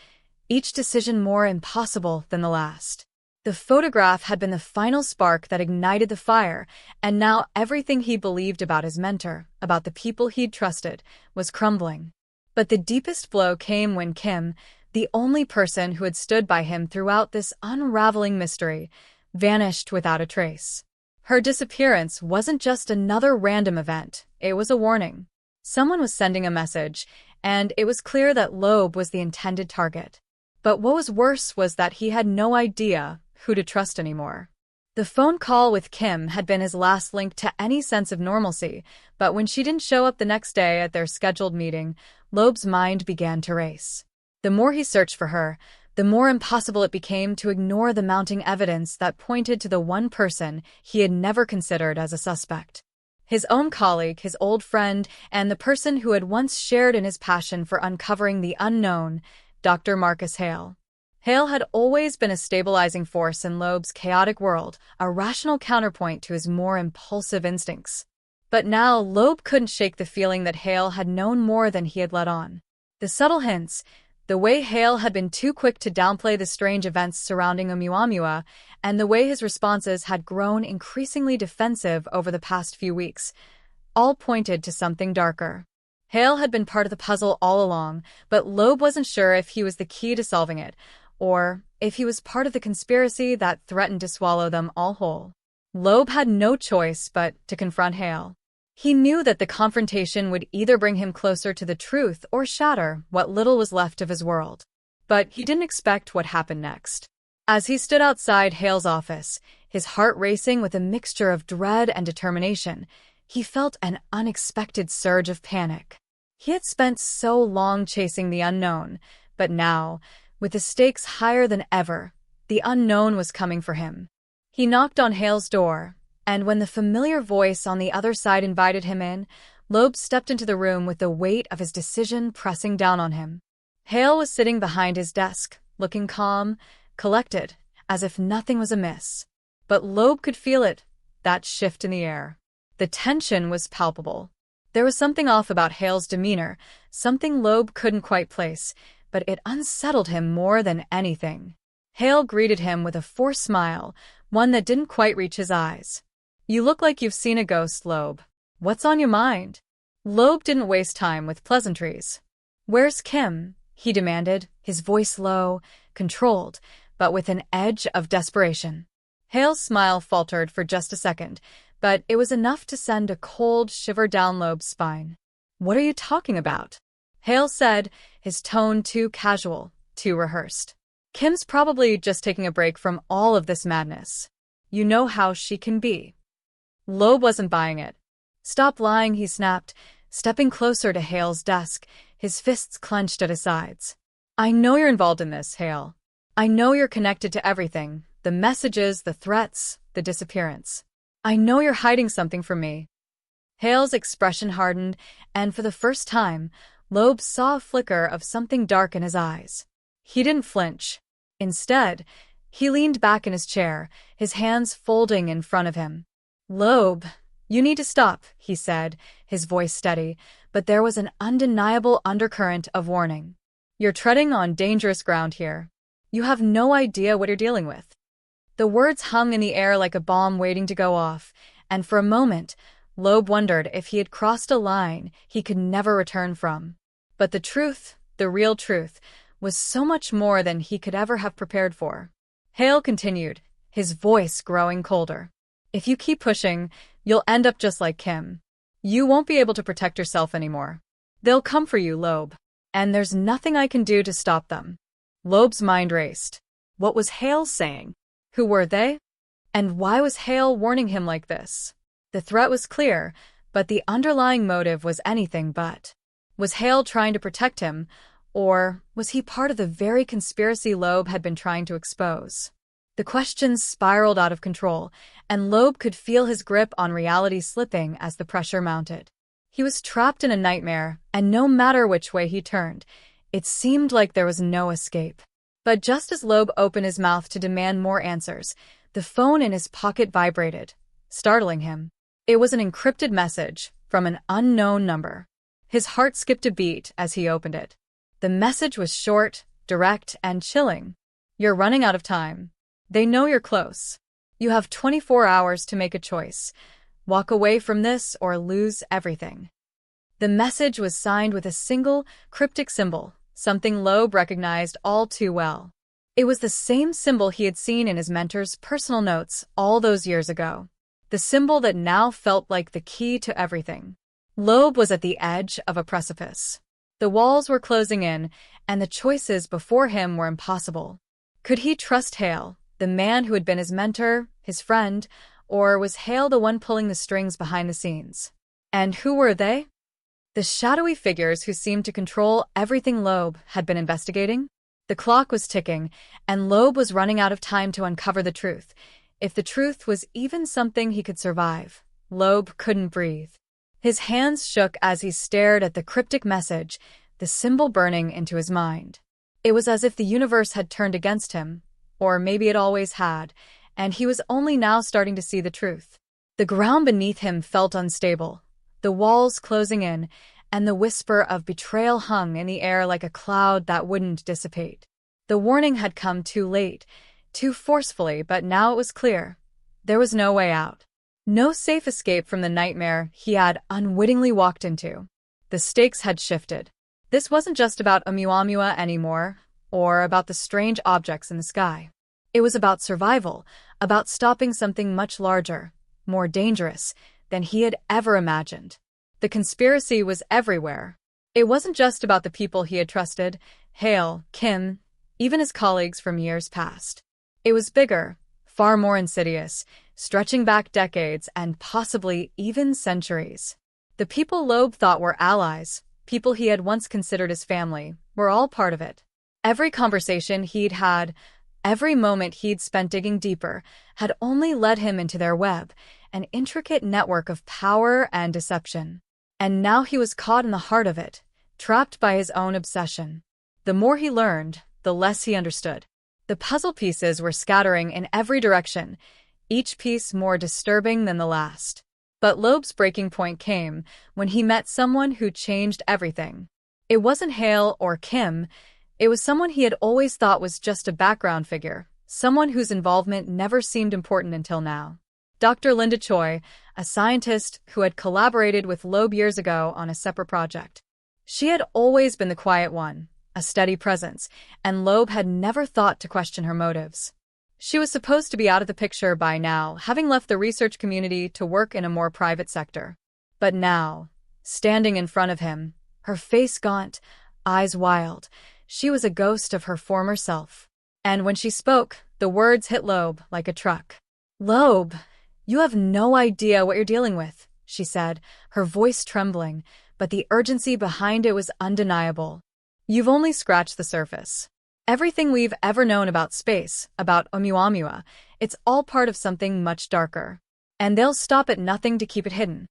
A: each decision more impossible than the last. The photograph had been the final spark that ignited the fire, and now everything he believed about his mentor, about the people he'd trusted, was crumbling. But the deepest blow came when Kim, the only person who had stood by him throughout this unraveling mystery, vanished without a trace. Her disappearance wasn't just another random event, it was a warning. Someone was sending a message, and it was clear that Loeb was the intended target. But what was worse was that he had no idea who to trust anymore. The phone call with Kim had been his last link to any sense of normalcy, but when she didn't show up the next day at their scheduled meeting, Loeb's mind began to race. The more he searched for her, the more impossible it became to ignore the mounting evidence that pointed to the one person he had never considered as a suspect. His own colleague, his old friend, and the person who had once shared in his passion for uncovering the unknown, Dr. Marcus Hale. Hale had always been a stabilizing force in Loeb's chaotic world, a rational counterpoint to his more impulsive instincts. But now Loeb couldn't shake the feeling that Hale had known more than he had let on. The subtle hints, the way Hale had been too quick to downplay the strange events surrounding Oumuamua, and the way his responses had grown increasingly defensive over the past few weeks, all pointed to something darker. Hale had been part of the puzzle all along, but Loeb wasn't sure if he was the key to solving it, or if he was part of the conspiracy that threatened to swallow them all whole. Loeb had no choice but to confront Hale. He knew that the confrontation would either bring him closer to the truth or shatter what little was left of his world. But he didn't expect what happened next. As he stood outside Hale's office, his heart racing with a mixture of dread and determination, he felt an unexpected surge of panic. He had spent so long chasing the unknown, but now, with the stakes higher than ever, the unknown was coming for him. He knocked on Hale's door, and when the familiar voice on the other side invited him in, Loeb stepped into the room with the weight of his decision pressing down on him. Hale was sitting behind his desk, looking calm, collected, as if nothing was amiss. But Loeb could feel it, that shift in the air. The tension was palpable. There was something off about Hale's demeanor, something Loeb couldn't quite place, but it unsettled him more than anything. Hale greeted him with a forced smile, one that didn't quite reach his eyes. "You look like you've seen a ghost, Loeb. What's on your mind?" Loeb didn't waste time with pleasantries. "Where's Kim?" he demanded, his voice low, controlled, but with an edge of desperation. Hale's smile faltered for just a second, but it was enough to send a cold shiver down Loeb's spine. "What are you talking about?" Hale said, his tone too casual, too rehearsed. "Kim's probably just taking a break from all of this madness. You know how she can be." Loeb wasn't buying it. "Stop lying," he snapped, stepping closer to Hale's desk, his fists clenched at his sides. "I know you're involved in this, Hale. I know you're connected to everything, the messages, the threats, the disappearance. I know you're hiding something from me." Hale's expression hardened, and for the first time, Loeb saw a flicker of something dark in his eyes. He didn't flinch. Instead, he leaned back in his chair, his hands folding in front of him. Loeb, you need to stop, he said, his voice steady, but there was an undeniable undercurrent of warning. You're treading on dangerous ground here. You have no idea what you're dealing with. The words hung in the air like a bomb waiting to go off, and for a moment, Loeb wondered if he had crossed a line he could never return from. But the truth, the real truth, was so much more than he could ever have prepared for. Hale continued, his voice growing colder. If you keep pushing, you'll end up just like Kim. You won't be able to protect yourself anymore. They'll come for you, Loeb. And there's nothing I can do to stop them. Loeb's mind raced. What was Hale saying? Who were they? And why was Hale warning him like this? The threat was clear, but the underlying motive was anything but. Was Hale trying to protect him, or was he part of the very conspiracy Loeb had been trying to expose? The questions spiraled out of control, and Loeb could feel his grip on reality slipping as the pressure mounted. He was trapped in a nightmare, and no matter which way he turned, it seemed like there was no escape. But just as Loeb opened his mouth to demand more answers, the phone in his pocket vibrated, startling him. It was an encrypted message from an unknown number. His heart skipped a beat as he opened it. The message was short, direct, and chilling. You're running out of time. They know you're close. You have 24 hours to make a choice. Walk away from this or lose everything. The message was signed with a single, cryptic symbol, something Loeb recognized all too well. It was the same symbol he had seen in his mentor's personal notes all those years ago. The symbol that now felt like the key to everything. Loeb was at the edge of a precipice. The walls were closing in, and the choices before him were impossible. Could he trust Hale, the man who had been his mentor, his friend, or was Hale the one pulling the strings behind the scenes? And who were they? The shadowy figures who seemed to control everything Loeb had been investigating? The clock was ticking, and Loeb was running out of time to uncover the truth. If the truth was even something he could survive, Loeb couldn't breathe. His hands shook as he stared at the cryptic message, the symbol burning into his mind. It was as if the universe had turned against him, or maybe it always had, and he was only now starting to see the truth. The ground beneath him felt unstable, the walls closing in, and the whisper of betrayal hung in the air like a cloud that wouldn't dissipate. The warning had come too late, too forcefully, but now it was clear. There was no way out. No safe escape from the nightmare he had unwittingly walked into. The stakes had shifted. This wasn't just about Oumuamua anymore, or about the strange objects in the sky. It was about survival, about stopping something much larger, more dangerous than he had ever imagined. The conspiracy was everywhere. It wasn't just about the people he had trusted, Hale, Kim, even his colleagues from years past. It was bigger, far more insidious, stretching back decades and possibly even centuries. The people Loeb thought were allies, people he had once considered his family, were all part of it. Every conversation he'd had, every moment he'd spent digging deeper, had only led him into their web, an intricate network of power and deception. And now he was caught in the heart of it, trapped by his own obsession. The more he learned, the less he understood. The puzzle pieces were scattering in every direction, each piece more disturbing than the last. But Loeb's breaking point came when he met someone who changed everything. It wasn't Hale or Kim, it was someone he had always thought was just a background figure, someone whose involvement never seemed important until now. Dr. Linda Choi, a scientist who had collaborated with Loeb years ago on a separate project. She had always been the quiet one, a steady presence, and Loeb had never thought to question her motives. She was supposed to be out of the picture by now, having left the research community to work in a more private sector. But now, standing in front of him, her face gaunt, eyes wild, she was a ghost of her former self. And when she spoke, the words hit Loeb like a truck. "Loeb, you have no idea what you're dealing with," she said, her voice trembling, but the urgency behind it was undeniable. "You've only scratched the surface. Everything we've ever known about space, about Oumuamua, it's all part of something much darker. And they'll stop at nothing to keep it hidden."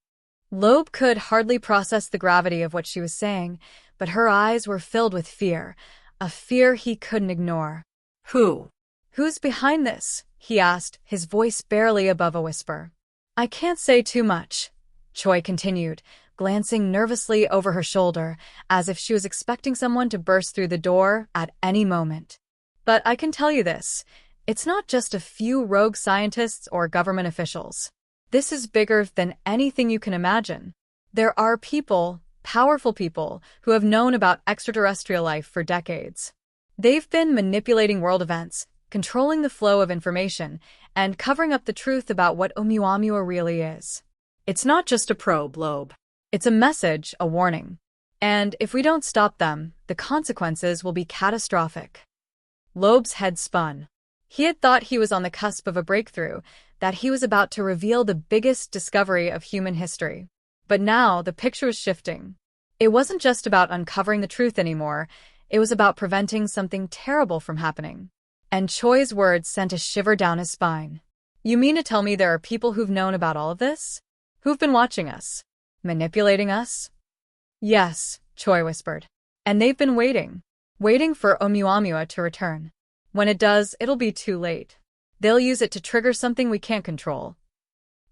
A: Loeb could hardly process the gravity of what she was saying, but her eyes were filled with fear, a fear he couldn't ignore.
B: Who?
A: "Who's behind this?" he asked, his voice barely above a whisper. I can't say too much, Choi continued, glancing nervously over her shoulder, as if she was expecting someone to burst through the door at any moment. But I can tell you this, it's not just a few rogue scientists or government officials. This is bigger than anything you can imagine. There are people, powerful people, who have known about extraterrestrial life for decades. They've been manipulating world events, controlling the flow of information, and covering up the truth about what Oumuamua really is. It's not just a probe, Loeb. It's a message, a warning. And if we don't stop them, the consequences will be catastrophic. Loeb's head spun. He had thought he was on the cusp of a breakthrough, that he was about to reveal the biggest discovery of human history. But now the picture was shifting. It wasn't just about uncovering the truth anymore, it was about preventing something terrible from happening. And Choi's words sent a shiver down his spine. You mean to tell me there are people who've known about all of this? Who've been watching us? Manipulating us? Yes, Choi whispered. And they've been waiting. Waiting for Oumuamua to return. When it does, it'll be too late. They'll use it to trigger something we can't control.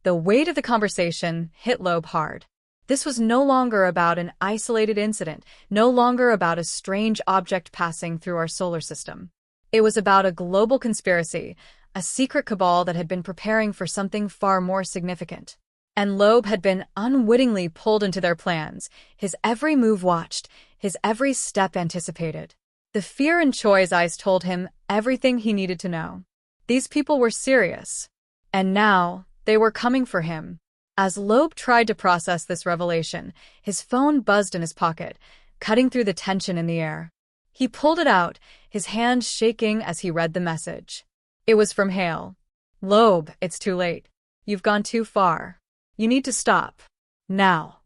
A: The weight of the conversation hit Loeb hard. This was no longer about an isolated incident, no longer about a strange object passing through our solar system. It was about a global conspiracy, a secret cabal that had been preparing for something far more significant. And Loeb had been unwittingly pulled into their plans, his every move watched, his every step anticipated. The fear in Choi's eyes told him everything he needed to know. These people were serious. And now, they were coming for him. As Loeb tried to process this revelation, his phone buzzed in his pocket, cutting through the tension in the air. He pulled it out, his hand shaking as he read the message. It was from Hale. Loeb, it's too late. You've gone too far. You need to stop. Now.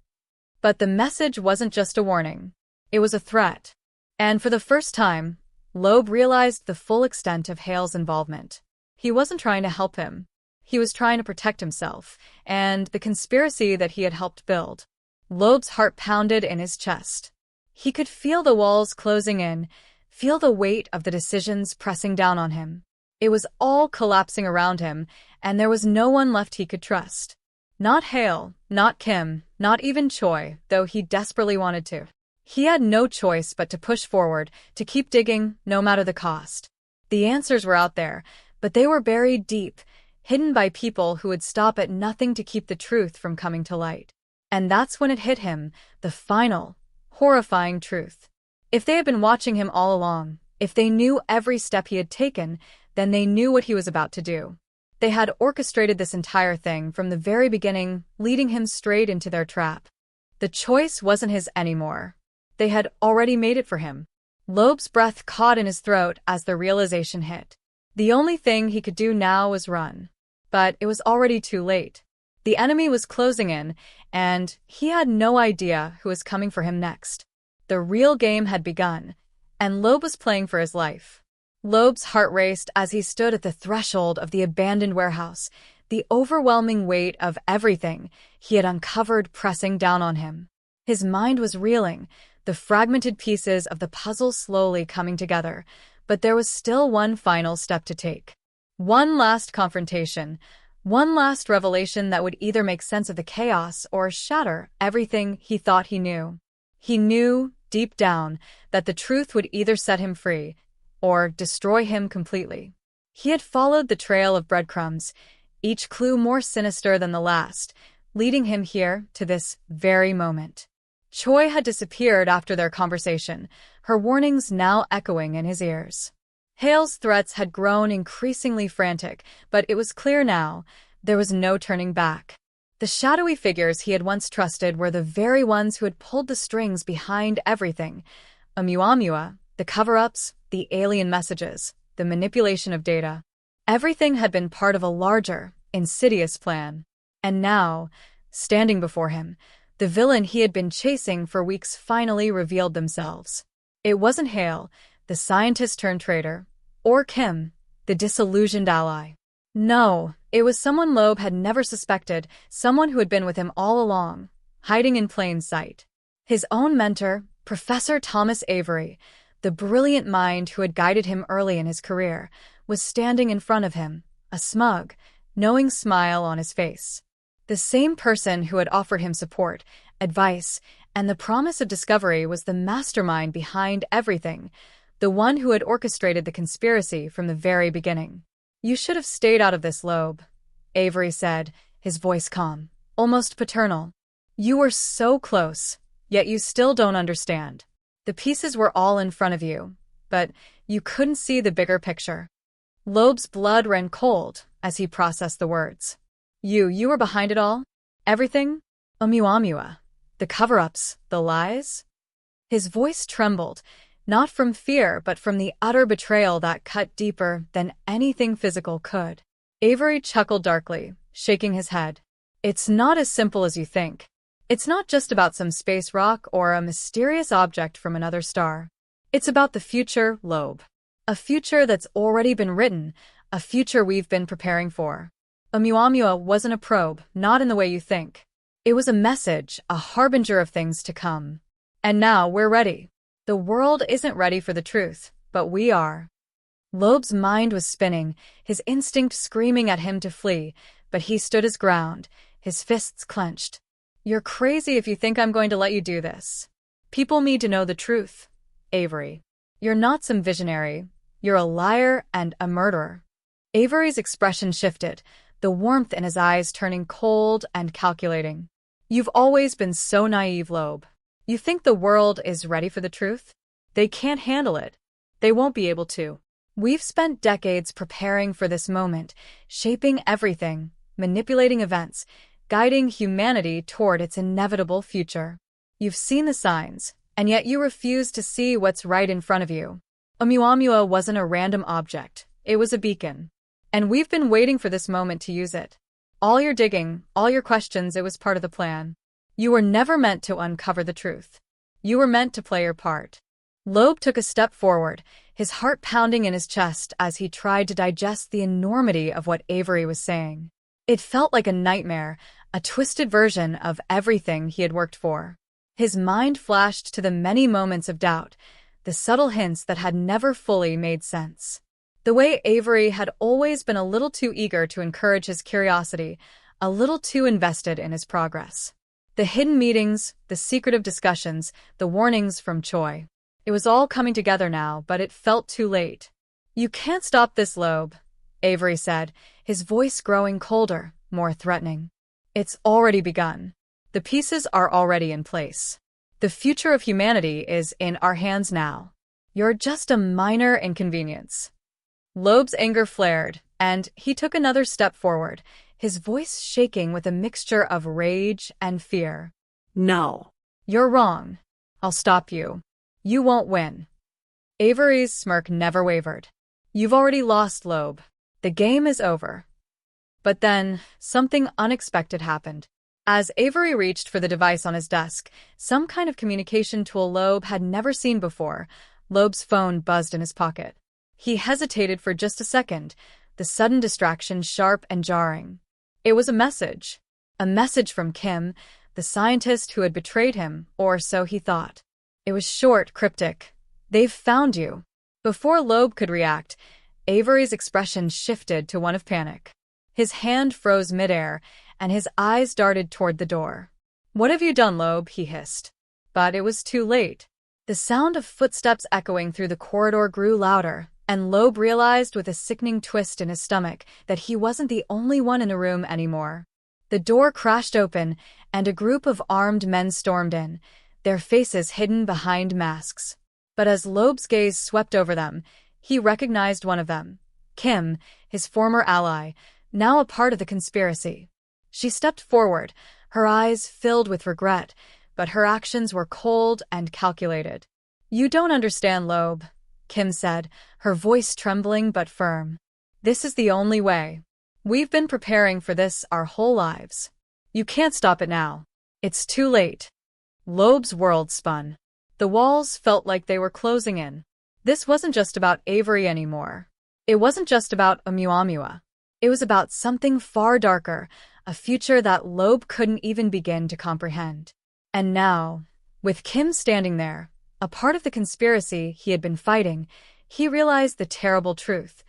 A: But the message wasn't just a warning. It was a threat. And for the first time, Loeb realized the full extent of Hale's involvement. He wasn't trying to help him. He was trying to protect himself, and the conspiracy that he had helped build. Loeb's heart pounded in his chest. He could feel the walls closing in, feel the weight of the decisions pressing down on him. It was all collapsing around him, and there was no one left he could trust. Not Hale, not Kim, not even Choi, though he desperately wanted to. He had no choice but to push forward, to keep digging, no matter the cost. The answers were out there, but they were buried deep, hidden by people who would stop at nothing to keep the truth from coming to light. And that's when it hit him, the final, horrifying truth. If they had been watching him all along, if they knew every step he had taken, then they knew what he was about to do. They had orchestrated this entire thing from the very beginning, leading him straight into their trap. The choice wasn't his anymore. They had already made it for him. Loeb's breath caught in his throat as the realization hit. The only thing he could do now was run. But it was already too late. The enemy was closing in, and he had no idea who was coming for him next. The real game had begun, and Loeb was playing for his life. Loeb's heart raced as he stood at the threshold of the abandoned warehouse, the overwhelming weight of everything he had uncovered pressing down on him. His mind was reeling, the fragmented pieces of the puzzle slowly coming together, but there was still one final step to take. One last confrontation, one last revelation that would either make sense of the chaos or shatter everything he thought he knew. He knew, deep down, that the truth would either set him free or destroy him completely. He had followed the trail of breadcrumbs, each clue more sinister than the last, leading him here to this very moment. Choi had disappeared after their conversation, her warnings now echoing in his ears. Hale's threats had grown increasingly frantic, but it was clear now, there was no turning back. The shadowy figures he had once trusted were the very ones who had pulled the strings behind everything. Oumuamua, the cover-ups, the alien messages, the manipulation of data. Everything had been part of a larger, insidious plan. And now, standing before him, the villain he had been chasing for weeks finally revealed themselves. It wasn't Hale, the scientist-turned-traitor, or Kim, the disillusioned ally. No, it was someone Loeb had never suspected, someone who had been with him all along, hiding in plain sight. His own mentor, Professor Thomas Avery, the brilliant mind who had guided him early in his career, was standing in front of him, a smug, knowing smile on his face. The same person who had offered him support, advice, and the promise of discovery was the mastermind behind everything, the one who had orchestrated the conspiracy from the very beginning. "You should have stayed out of this, Loeb," Avery said, his voice calm, almost paternal. "You were so close, yet you still don't understand. The pieces were all in front of you, but you couldn't see the bigger picture." Loeb's blood ran cold as he processed the words. You were behind it all? Everything? Oumuamua. The cover-ups, the lies?" His voice trembled, not from fear but from the utter betrayal that cut deeper than anything physical could. Avery chuckled darkly, shaking his head. "It's not as simple as you think. It's not just about some space rock or a mysterious object from another star. It's about the future, Loeb. A future that's already been written, a future we've been preparing for. Oumuamua wasn't a probe, not in the way you think. It was a message, a harbinger of things to come. And now we're ready. The world isn't ready for the truth, but we are." Loeb's mind was spinning, his instinct screaming at him to flee, but he stood his ground, his fists clenched. "You're crazy if you think I'm going to let you do this. People need to know the truth, Avery. You're not some visionary. You're a liar and a murderer." Avery's expression shifted, the warmth in his eyes turning cold and calculating. "You've always been so naive, Loeb. You think the world is ready for the truth? They can't handle it. They won't be able to. We've spent decades preparing for this moment, shaping everything, manipulating events, guiding humanity toward its inevitable future. You've seen the signs, and yet you refuse to see what's right in front of you. Oumuamua wasn't a random object. It was a beacon. And we've been waiting for this moment to use it. All your digging, all your questions, it was part of the plan. You were never meant to uncover the truth. You were meant to play your part." Loeb took a step forward, his heart pounding in his chest as he tried to digest the enormity of what Avery was saying. It felt like a nightmare, a twisted version of everything he had worked for. His mind flashed to the many moments of doubt, the subtle hints that had never fully made sense. The way Avery had always been a little too eager to encourage his curiosity, a little too invested in his progress. The hidden meetings, the secretive discussions, the warnings from Choi. It was all coming together now, but it felt too late. "You can't stop this, Loeb," Avery said, his voice growing colder, more threatening. "It's already begun. The pieces are already in place. The future of humanity is in our hands now. You're just a minor inconvenience." Loeb's anger flared, and he took another step forward, his voice shaking with a mixture of rage and fear.
B: "No."
A: "You're wrong. I'll stop you. You won't win." Avery's smirk never wavered. "You've already lost, Loeb. The game is over." But then, something unexpected happened. As Avery reached for the device on his desk, some kind of communication tool Loeb had never seen before, Loeb's phone buzzed in his pocket. He hesitated for just a second, the sudden distraction sharp and jarring. It was a message from Kim, the scientist who had betrayed him, or so he thought. It was short, cryptic. "They've found you." Before Loeb could react, Avery's expression shifted to one of panic. His hand froze midair, and his eyes darted toward the door. "What have you done, Loeb?" he hissed. But it was too late. The sound of footsteps echoing through the corridor grew louder, and Loeb realized with a sickening twist in his stomach that he wasn't the only one in the room anymore. The door crashed open, and a group of armed men stormed in, their faces hidden behind masks. But as Loeb's gaze swept over them, he recognized one of them, Kim, his former ally, now a part of the conspiracy. She stepped forward, her eyes filled with regret, but her actions were cold and calculated. "You don't understand, Loeb," Kim said, her voice trembling but firm. "This is the only way. We've been preparing for this our whole lives. You can't stop it now. It's too late." Loeb's world spun. The walls felt like they were closing in. This wasn't just about Avery anymore. It wasn't just about Oumuamua. It was about something far darker, a future that Loeb couldn't even begin to comprehend. And now, with Kim standing there, a part of the conspiracy he had been fighting, he realized the terrible truth.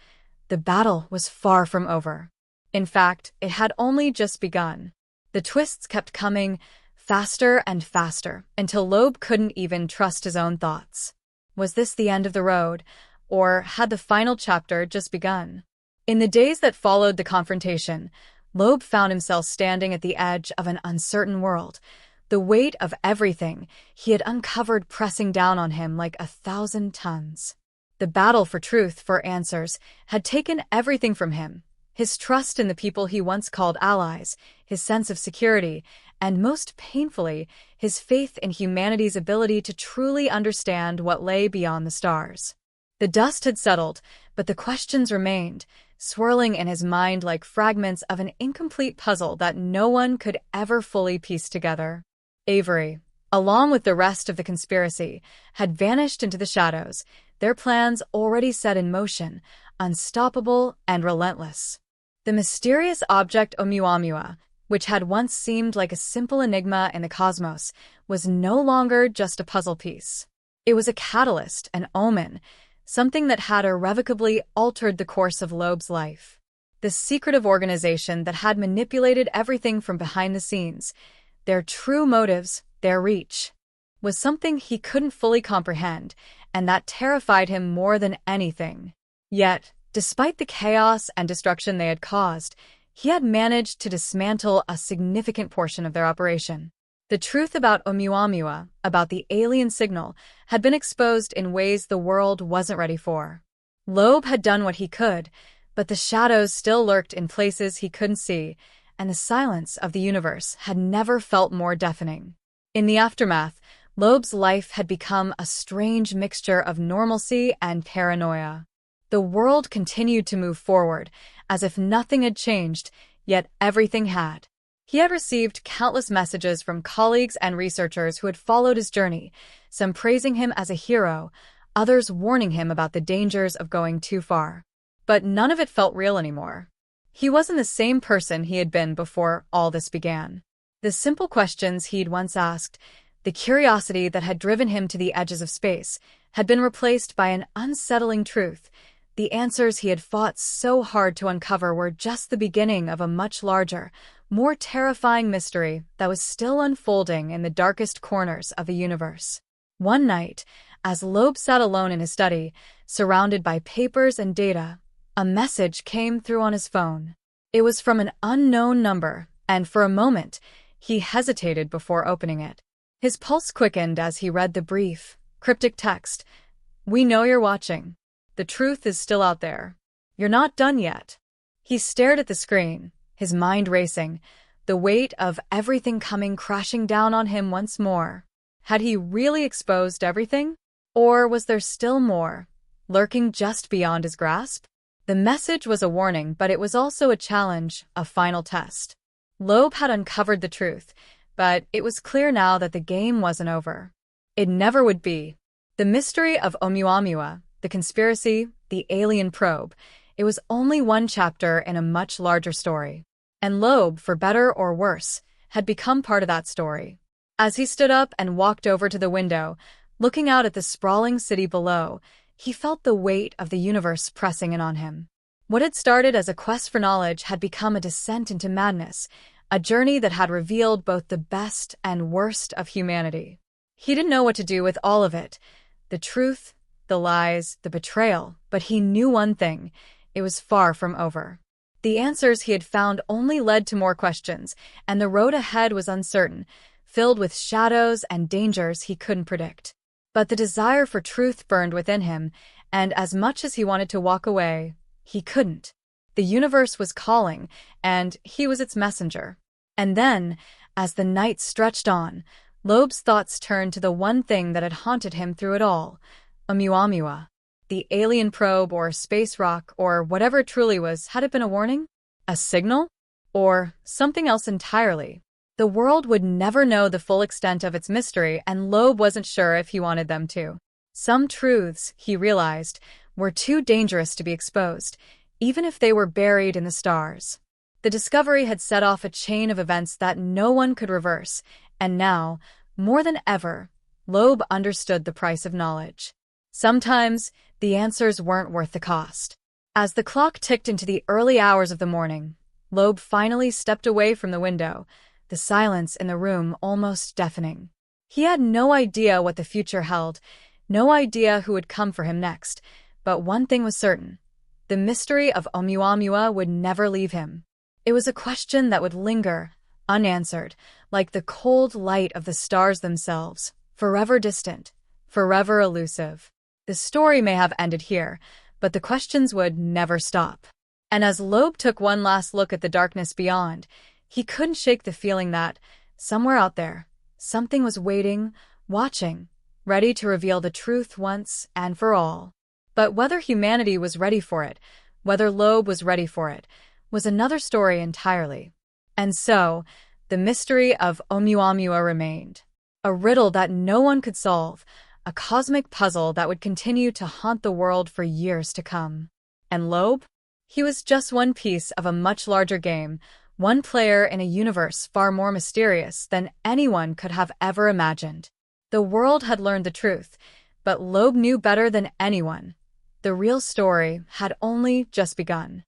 A: The battle was far from over. In fact, it had only just begun. The twists kept coming faster and faster until Loeb couldn't even trust his own thoughts. Was this the end of the road, or had the final chapter just begun? In the days that followed the confrontation, Loeb found himself standing at the edge of an uncertain world, the weight of everything he had uncovered pressing down on him like 1,000 tons. The battle for truth, for answers, had taken everything from him: his trust in the people he once called allies, his sense of security, and most painfully, his faith in humanity's ability to truly understand what lay beyond the stars. The dust had settled, but the questions remained, swirling in his mind like fragments of an incomplete puzzle that no one could ever fully piece together. Avery, along with the rest of the conspiracy, had vanished into the shadows, their plans already set in motion, unstoppable and relentless. The mysterious object Oumuamua, which had once seemed like a simple enigma in the cosmos, was no longer just a puzzle piece. It was a catalyst, an omen, something that had irrevocably altered the course of Loeb's life. The secretive organization that had manipulated everything from behind the scenes, their true motives, their reach, was something he couldn't fully comprehend, and that terrified him more than anything. Yet, despite the chaos and destruction they had caused, he had managed to dismantle a significant portion of their operation. The truth about Oumuamua, about the alien signal, had been exposed in ways the world wasn't ready for. Loeb had done what he could, but the shadows still lurked in places he couldn't see, and the silence of the universe had never felt more deafening. In the aftermath, Loeb's life had become a strange mixture of normalcy and paranoia. The world continued to move forward, as if nothing had changed, yet everything had. He had received countless messages from colleagues and researchers who had followed his journey, some praising him as a hero, others warning him about the dangers of going too far. But none of it felt real anymore. He wasn't the same person he had been before all this began. The simple questions he'd once asked, the curiosity that had driven him to the edges of space, had been replaced by an unsettling truth. The answers he had fought so hard to uncover were just the beginning of a much larger, more terrifying mystery that was still unfolding in the darkest corners of the universe. One night, as Loeb sat alone in his study, surrounded by papers and data, a message came through on his phone. It was from an unknown number, and for a moment, he hesitated before opening it. His pulse quickened as he read the brief, cryptic text. "We know you're watching. The truth is still out there. You're not done yet." He stared at the screen, his mind racing, the weight of everything coming crashing down on him once more. Had he really exposed everything? Or was there still more, lurking just beyond his grasp? The message was a warning, but it was also a challenge, a final test. Loeb had uncovered the truth, but it was clear now that the game wasn't over. It never would be. The mystery of Oumuamua, the conspiracy, the alien probe, it was only one chapter in a much larger story. And Loeb, for better or worse, had become part of that story. As he stood up and walked over to the window, looking out at the sprawling city below, he felt the weight of the universe pressing in on him. What had started as a quest for knowledge had become a descent into madness, a journey that had revealed both the best and worst of humanity. He didn't know what to do with all of it, the truth, the lies, the betrayal, but he knew one thing: it was far from over. The answers he had found only led to more questions, and the road ahead was uncertain, filled with shadows and dangers he couldn't predict. But the desire for truth burned within him, and as much as he wanted to walk away, he couldn't. The universe was calling, and he was its messenger. And then, as the night stretched on, Loeb's thoughts turned to the one thing that had haunted him through it all: Oumuamua. The alien probe or space rock or whatever it truly was, had it been a warning? A signal? Or something else entirely? The world would never know the full extent of its mystery, and Loeb wasn't sure if he wanted them to. Some truths, he realized, were too dangerous to be exposed, even if they were buried in the stars. The discovery had set off a chain of events that no one could reverse, and now, more than ever, Loeb understood the price of knowledge. Sometimes, the answers weren't worth the cost. As the clock ticked into the early hours of the morning, Loeb finally stepped away from the window. the silence in the room almost deafening. He had no idea what the future held, no idea who would come for him next, but one thing was certain. The mystery of Oumuamua would never leave him. It was a question that would linger, unanswered, like the cold light of the stars themselves, forever distant, forever elusive. The story may have ended here, but the questions would never stop. And as Loeb took one last look at the darkness beyond, he couldn't shake the feeling that, somewhere out there, something was waiting, watching, ready to reveal the truth once and for all. But whether humanity was ready for it, whether Loeb was ready for it, was another story entirely. And so, the mystery of Oumuamua remained. A riddle that no one could solve, a cosmic puzzle that would continue to haunt the world for years to come. And Loeb? He was just one piece of a much larger game, one player in a universe far more mysterious than anyone could have ever imagined. The world had learned the truth, but Loeb knew better than anyone. The real story had only just begun.